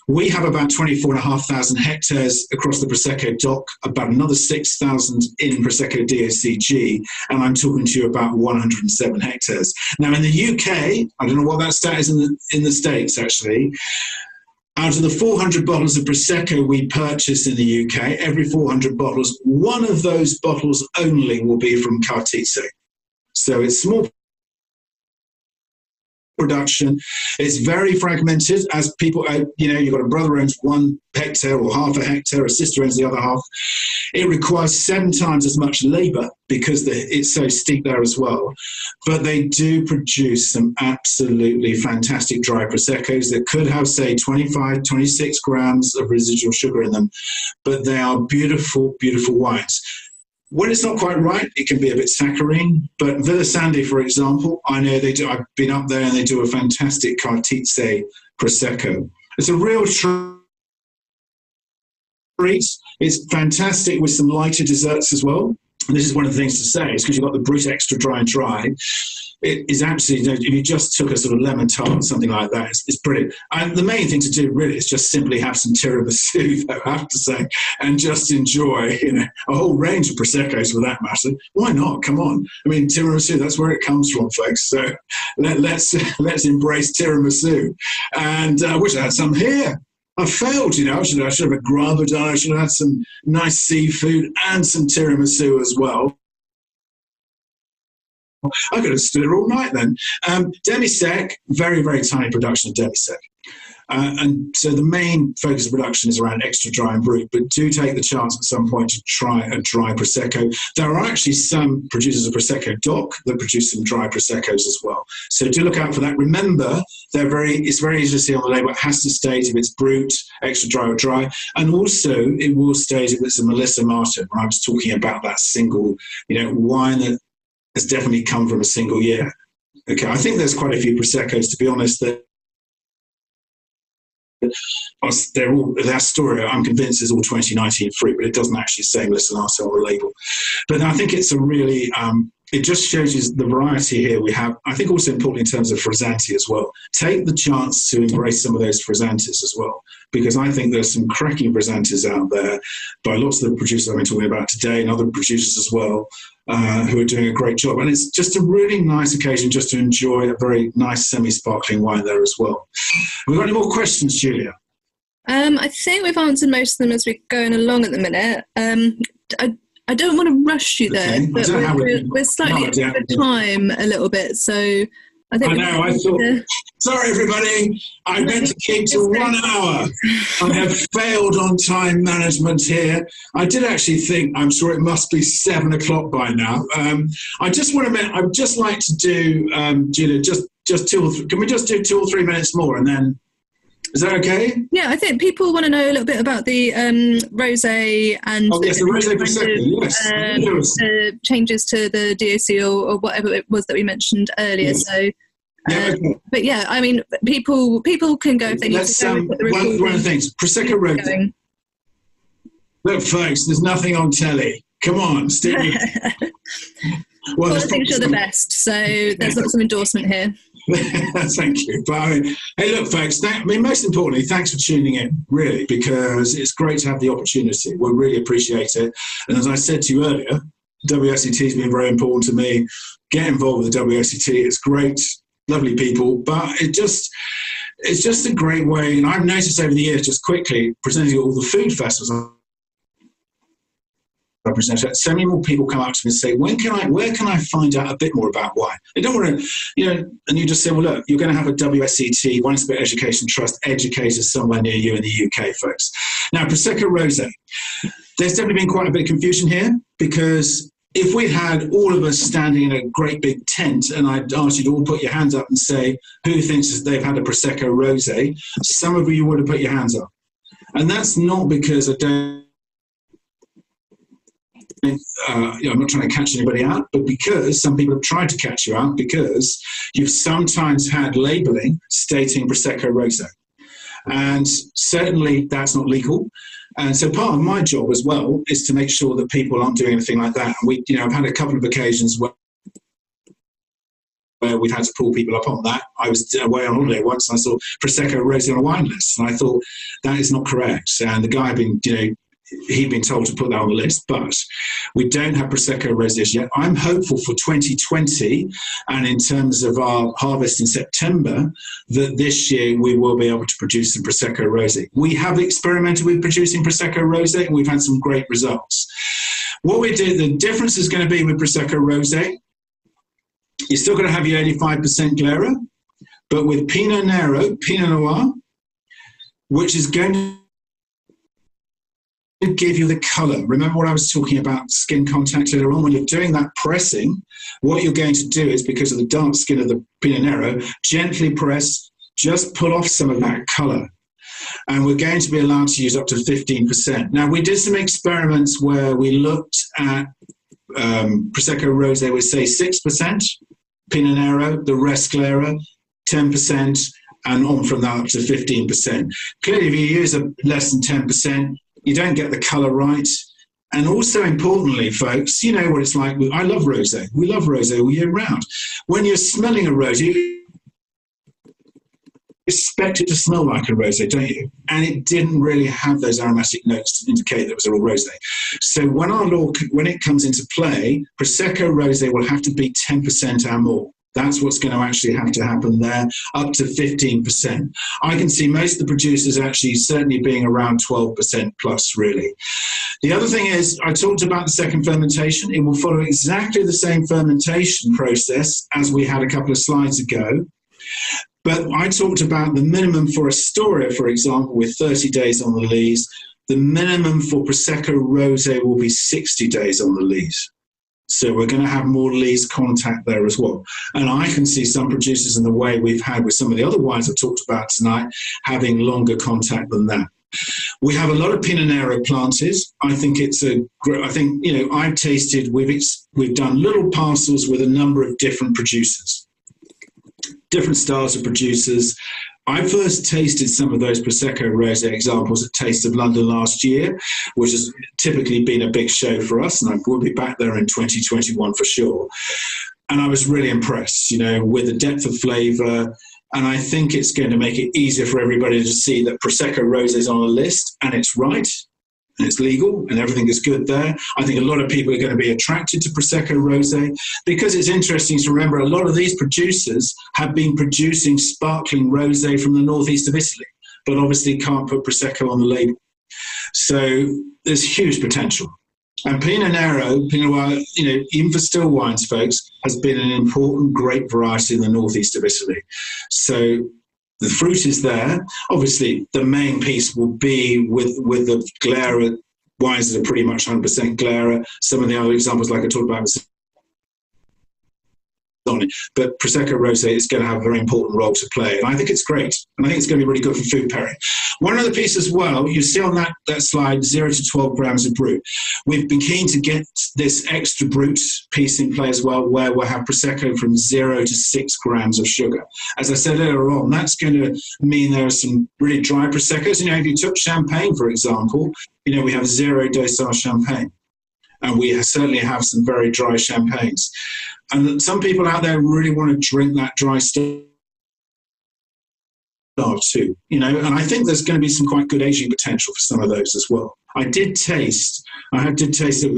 We have about 24,500 hectares across the Prosecco DOC, about another 6,000 in Prosecco DOCG, and I'm talking to you about 107 hectares. Now in the UK, I don't know what that stat is in the States actually, out of the 400 bottles of Prosecco we purchase in the UK, every 400 bottles, one of those bottles only will be from Cartizze. So it's small production. It's very fragmented as people, you've got a brother owns 1 hectare or half a hectare, a sister owns the other half. It requires 7 times as much labour because it's so steep there as well. But they do produce some absolutely fantastic dry Proseccos that could have, say, 25, 26 grams of residual sugar in them. But they are beautiful, beautiful wines. When it's not quite right, it can be a bit saccharine. But Villa Sandy, for example, I know they do. I've been up there and they do a fantastic Cartizze Prosecco. It's a real treat. It's fantastic with some lighter desserts as well. And this is one of the things to say, is because you've got the Brut extra dry and dry. It is absolutely, if you just took a sort of lemon tart, something like that, it's brilliant. And the main thing to do really is just simply have some tiramisu, though, I have to say, and just enjoy, a whole range of Proseccos for that matter. Why not? Come on. I mean, tiramisu, that's where it comes from, folks. So let's embrace tiramisu. And I wish I had some here. I failed, I should have a grabadon, I should have had some nice seafood and some tiramisu as well. I could have stood there all night then. Demi-sec, very, very tiny production of demi-sec. And so the main focus of production is around extra dry and brut, but do take the chance at some point to try a dry Prosecco. There are actually some producers of Prosecco DOC that produce some dry Proseccos as well. So do look out for that. Remember, it's very easy to see on the label. It has to state if it's brut, extra dry or dry. And also it will state if it's a Melissa Martin, when I was talking about that single, wine that has definitely come from a single year. Okay, I think there's quite a few Proseccos, to be honest, that they're all, that story, I'm convinced, is all 2019 fruit, but it doesn't actually say Melissa Martin on the label. But I think it's a really, it just shows you the variety here we have. I think also important in terms of frizzanti as well. Take the chance to embrace some of those frizzantis as well, because I think there's some cracking frizzantis out there by lots of the producers I've been talking about today and other producers as well, who are doing a great job. And it's just a really nice occasion just to enjoy a very nice semi-sparkling wine there as well. Have we got any more questions, Julia? I think we've answered most of them as we're going along at the minute. I don't want to rush you there, Okay. but we're slightly over time a little bit, so I think... I thought, sorry everybody, I meant to keep to 1 hour. I have failed on time management here. I did actually think, I'm sure it must be 7 o'clock by now. I just want to, I'd just like to do, Julia, just can we just do 2 or 3 minutes more and then... Is that okay? Yeah, I think people want to know a little bit about the rosé and the rosé Prosecco, yes. The changes to the DOC or whatever it was that we mentioned earlier. Yes. So, okay. But yeah, I mean, people can go if they need to go. One of the things, Prosecco Rosé. Look, folks, there's nothing on telly. Come on, stick with Well, I think you're the best, so there's lots of endorsement here. Thank you. But hey, look, folks, most importantly, thanks for tuning in, really, because it's great to have the opportunity. We really appreciate it. And as I said to you earlier, WSET has been very important to me. Get involved with the WSET. It's great, lovely people, but it's just a great way. And I've noticed over the years, just quickly, presenting at all the food festivals I present, so many more people come up to me and say, where can I find out a bit more about wine? They don't want to, and you just say, well, look, you're going to have a WSET, Wine Spirit Education Trust educator somewhere near you in the UK, folks. Now, Prosecco Rosé. There's definitely been quite a bit of confusion here, because if we had all of us standing in a great big tent and I'd asked you to all put your hands up and say, who thinks they've had a Prosecco Rosé, some of you would have put your hands up. And that's not because I don't, I'm not trying to catch anybody out, but because some people have tried to catch you out, because you've sometimes had labelling stating Prosecco Rosé. And certainly that's not legal. And so part of my job as well is to make sure that people aren't doing anything like that. And I've had a couple of occasions where we've had to pull people up on that. I was away on holiday once and I saw Prosecco Rosé on a wine list. And I thought, that is not correct. And the guy had been, he'd been told to put that on the list, but we don't have Prosecco Rosé yet. I'm hopeful for 2020, and in terms of our harvest in September, that this year we will be able to produce some Prosecco Rosé. We have experimented with producing Prosecco Rosé, and we've had some great results. What we did, the difference is going to be with Prosecco Rosé, you're still going to have your 85% Glera, but with Pinot Noir, which is going to give you the colour. Remember what I was talking about skin contact earlier on? When you're doing that pressing, what you're going to do is, because of the dark skin of the Pinot Noir, gently press, just pull off some of that colour. And we're going to be allowed to use up to 15%. Now, we did some experiments where we looked at Prosecco Rosé with, say, 6% Pinot Noir, the rest Glera, 10%, and on from that up to 15%. Clearly, if you use a less than 10%, you don't get the colour right. And also importantly, folks, you know what it's like. I love rosé. We love rosé all year round. When you're smelling a rosé, you expect it to smell like a rosé, don't you? And it didn't really have those aromatic notes to indicate that it was a real rosé. So when it comes into play, Prosecco Rosé will have to be 10% or more. That's what's going to actually have to happen there, up to 15%. I can see most of the producers actually certainly being around 12% plus, really. The other thing is, I talked about the second fermentation. It will follow exactly the same fermentation process as we had a couple of slides ago. But I talked about the minimum for Astoria, for example, with 30 days on the lees. The minimum for Prosecco Rosé will be 60 days on the lees. So we're going to have more lees contact there as well. And I can see some producers in the way we've had with some of the other wines I've talked about tonight having longer contact than that. We have a lot of Pinot Nero planted. I think I've tasted, we've done little parcels with a number of different producers, different styles of producers. I first tasted some of those Prosecco Rosé examples at Taste of London last year, which has typically been a big show for us, and I will be back there in 2021 for sure. And I was really impressed, with the depth of flavour, and I think it's going to make it easier for everybody to see that Prosecco Rosé is on a list, and it's right, and it's legal, and everything is good there. I think a lot of people are going to be attracted to Prosecco Rosé because it's interesting to remember a lot of these producers have been producing sparkling rosé from the northeast of Italy, but obviously can't put Prosecco on the label. So there's huge potential. And Pinot Nero, Pinot Noir, even for still wines, folks, has been an important grape variety in the northeast of Italy. So the fruit is there. Obviously, the main piece will be with the Glera wines that are pretty much 100% Glera. Some of the other examples, like I talked about, but Prosecco Rosé is going to have a very important role to play. And I think it's great. And I think it's going to be really good for food pairing. One other piece as well, you see on that slide, 0 to 12 grams of brut. We've been keen to get this extra brut piece in play as well, where we'll have Prosecco from 0 to 6 grams of sugar. As I said earlier on, that's going to mean there are some really dry Proseccos. If you took champagne, for example, we have 0 dosage champagne. And we certainly have some very dry champagnes. And some people out there really want to drink that dry stuff too, and I think there's going to be some quite good aging potential for some of those as well. I did taste a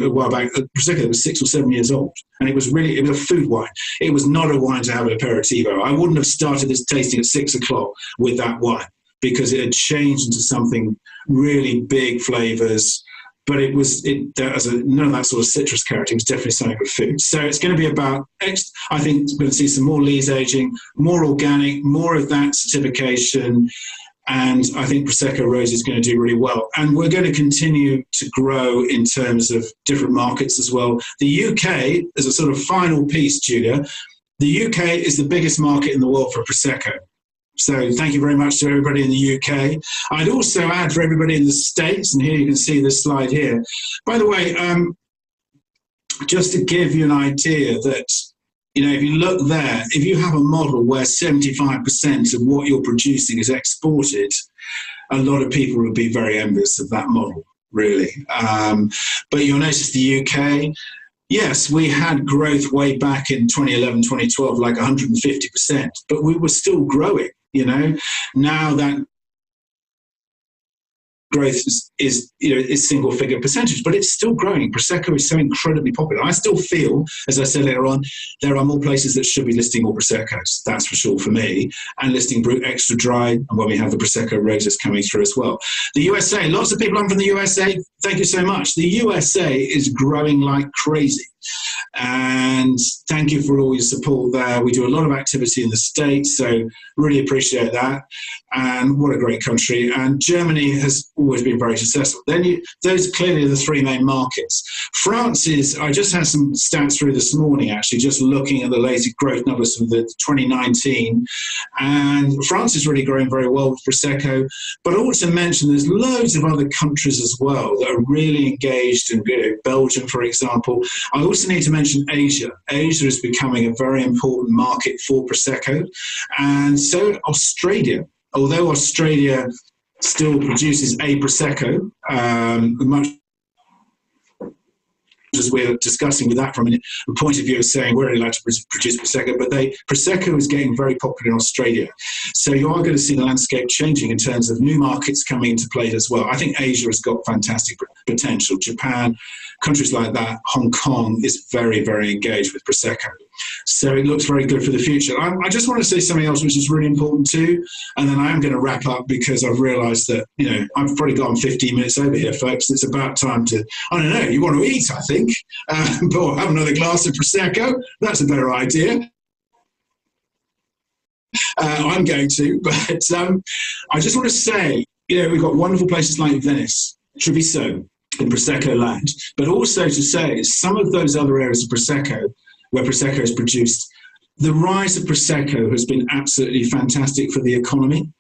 while back a Prosecco that was 6 or 7 years old, and it was a food wine. It was not a wine to have an aperitivo. I wouldn't have started this tasting at 6 o'clock with that wine because it had changed into something really big flavors. But none of that sort of citrus character. It was definitely something with food. So it's going to be about, I think we're going to see some more lees aging, more organic, more of that certification. And I think Prosecco Rosé is going to do really well. And we're going to continue to grow in terms of different markets as well. The UK, as a sort of final piece, Julia, the UK is the biggest market in the world for Prosecco. So thank you very much to everybody in the UK. I'd also add for everybody in the States, and here you can see this slide here. By the way, just to give you an idea that, if you look there, if you have a model where 75% of what you're producing is exported, a lot of people would be very envious of that model, really. But you'll notice the UK, yes, we had growth way back in 2011, 2012, like 150%, but we were still growing. Now that growth is single figure percentage, but it's still growing. Prosecco is so incredibly popular. I still feel, as I said later on, there are more places that should be listing more Proseccos. That's for sure for me, and listing brut extra dry, and when we have the Prosecco Roses coming through as well. The USA, lots of people on from the USA. Thank you so much. The USA is growing like crazy. And thank you for all your support there. We do a lot of activity in the States, so really appreciate that. And what a great country. And Germany has always been very successful. Then those clearly are the three main markets. France is, I just had some stats through this morning, actually, just looking at the latest growth numbers from the 2019. And France is really growing very well with Prosecco. But I also mentioned there's loads of other countries as well that are really engaged in Belgium, for example. I also also need to mention Asia. Asia is becoming a very important market for Prosecco, and so Australia. Although Australia still produces a Prosecco, much as we're discussing with that from a point of view of saying we're allowed to produce Prosecco, but Prosecco is getting very popular in Australia. So you are going to see the landscape changing in terms of new markets coming into play as well. I think Asia has got fantastic potential. Japan, countries like that, Hong Kong is very, very engaged with Prosecco. So it looks very good for the future. I just want to say something else which is really important too, and then I am going to wrap up because I've realised that, I've probably gone 15 minutes over here, folks. It's about time to, I don't know, you want to eat, I think, or have another glass of Prosecco. That's a better idea. I'm going to, but I just want to say, we've got wonderful places like Venice, Treviso, in Prosecco land, but also to say some of those other areas of Prosecco where Prosecco is produced, the rise of Prosecco has been absolutely fantastic for the economy.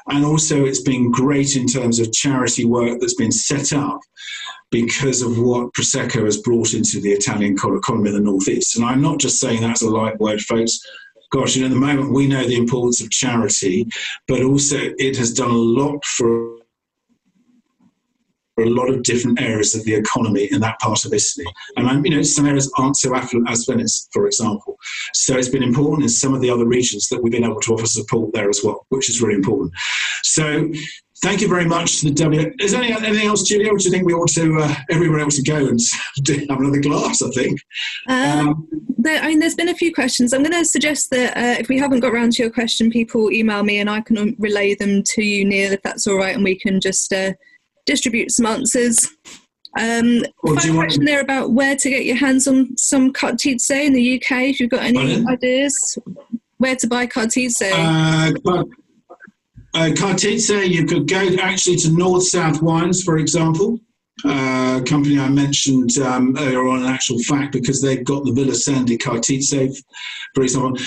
And also it's been great in terms of charity work that's been set up because of what Prosecco has brought into the Italian economy in the Northeast. And I'm not just saying that as a light word, folks. Gosh, at the moment we know the importance of charity, but also it has done a lot for a lot of different areas of the economy in that part of Italy. And some areas aren't so affluent as Venice, for example. So it's been important in some of the other regions that we've been able to offer support there as well, which is really important. So thank you very much to the Is there anything else, Julia, or do you think we ought to, everywhere else to go and have another glass, I think? There's been a few questions. I'm going to suggest that if we haven't got around to your question, people email me and I can relay them to you, Neil, if that's all right, and we can just distribute some answers. Question there about where to get your hands on some Cartizze in the UK, if you've got any ideas. Where to buy Cartizze? Cartizze, you could go actually to North South Wines, for example. Company I mentioned earlier on, in actual fact, because they've got the Villa Sandy Cartizze, for example.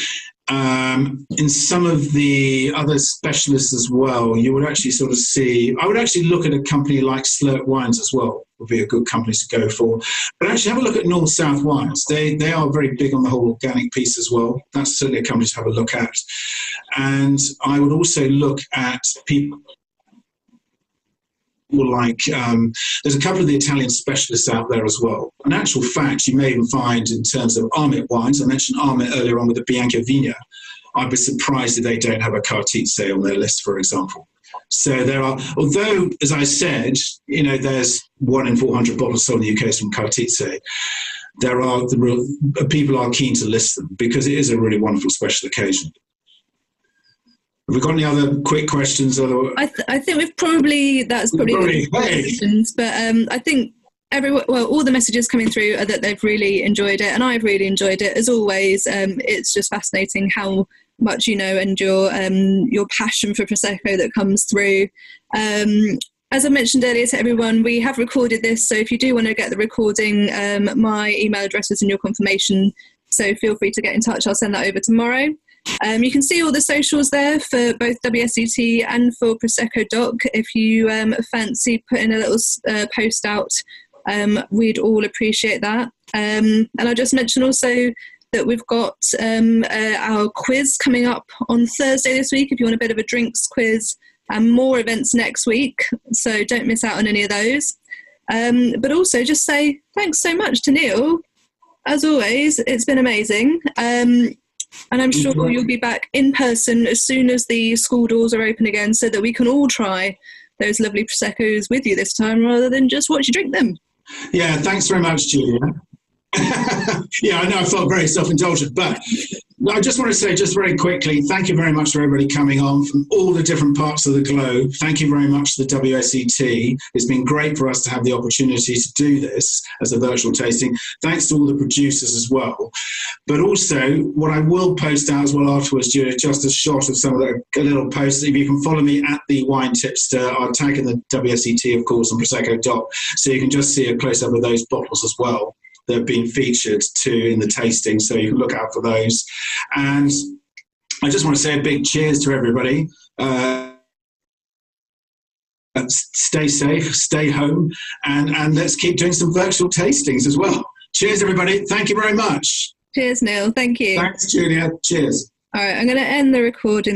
In some of the other specialists as well, you would actually sort of see, I would actually look at a company like Slurt Wines as well, would be a good company to go for. But actually have a look at North South Wines. They are very big on the whole organic piece as well. That's certainly a company to have a look at. And I would also look at people like, there's a couple of the Italian specialists out there as well. In actual fact, you may even find in terms of Armit wines, I mentioned Armit earlier on with the Bianca Vigna, I'd be surprised if they don't have a Cartizze on their list, for example. So there are, although, as I said, there's 1 in 400 bottles sold in the UK is from Cartizze, people are keen to list them because it is a really wonderful special occasion. Have we got any other quick questions? I think that's probably questions, but I think all the messages coming through are that they've really enjoyed it, and I've really enjoyed it as always. It's just fascinating how much and your passion for Prosecco that comes through. As I mentioned earlier to everyone, we have recorded this, so if you do want to get the recording, my email address is in your confirmation, so feel free to get in touch. I'll send that over tomorrow. You can see all the socials there for both WSET and for Prosecco DOC. If you fancy putting a little post out, we'd all appreciate that. And I'll just mention also that we've got our quiz coming up on Thursday this week, if you want a bit of a drinks quiz, and more events next week, so don't miss out on any of those. But also just say thanks so much to Neil. As always, it's been amazing. And I'm sure you'll be back in person as soon as the school doors are open again, so that we can all try those lovely Proseccos with you this time, rather than just watch you drink them. Yeah, thanks very much, Julia. Yeah, I know I felt very self-indulgent, but I just want to say just very quickly, thank you very much for everybody coming on from all the different parts of the globe. Thank you very much to the WSET. It's been great for us to have the opportunity to do this as a virtual tasting. Thanks to all the producers as well. But also, what I will post out as well afterwards, Julia, just a shot of some of the little posts. If you can follow me at the Wine Tipster, I'll tag in the WSET, of course, on Prosecco DOC, so you can just see a close-up of those bottles as well. They've been featured too in the tasting, so you can look out for those. And I just want to say a big cheers to everybody. Stay safe, stay home, and let's keep doing some virtual tastings as well. Cheers, everybody. Thank you very much. Cheers, Neil. Thank you. Thanks, Julia. Cheers. All right, I'm going to end the recording.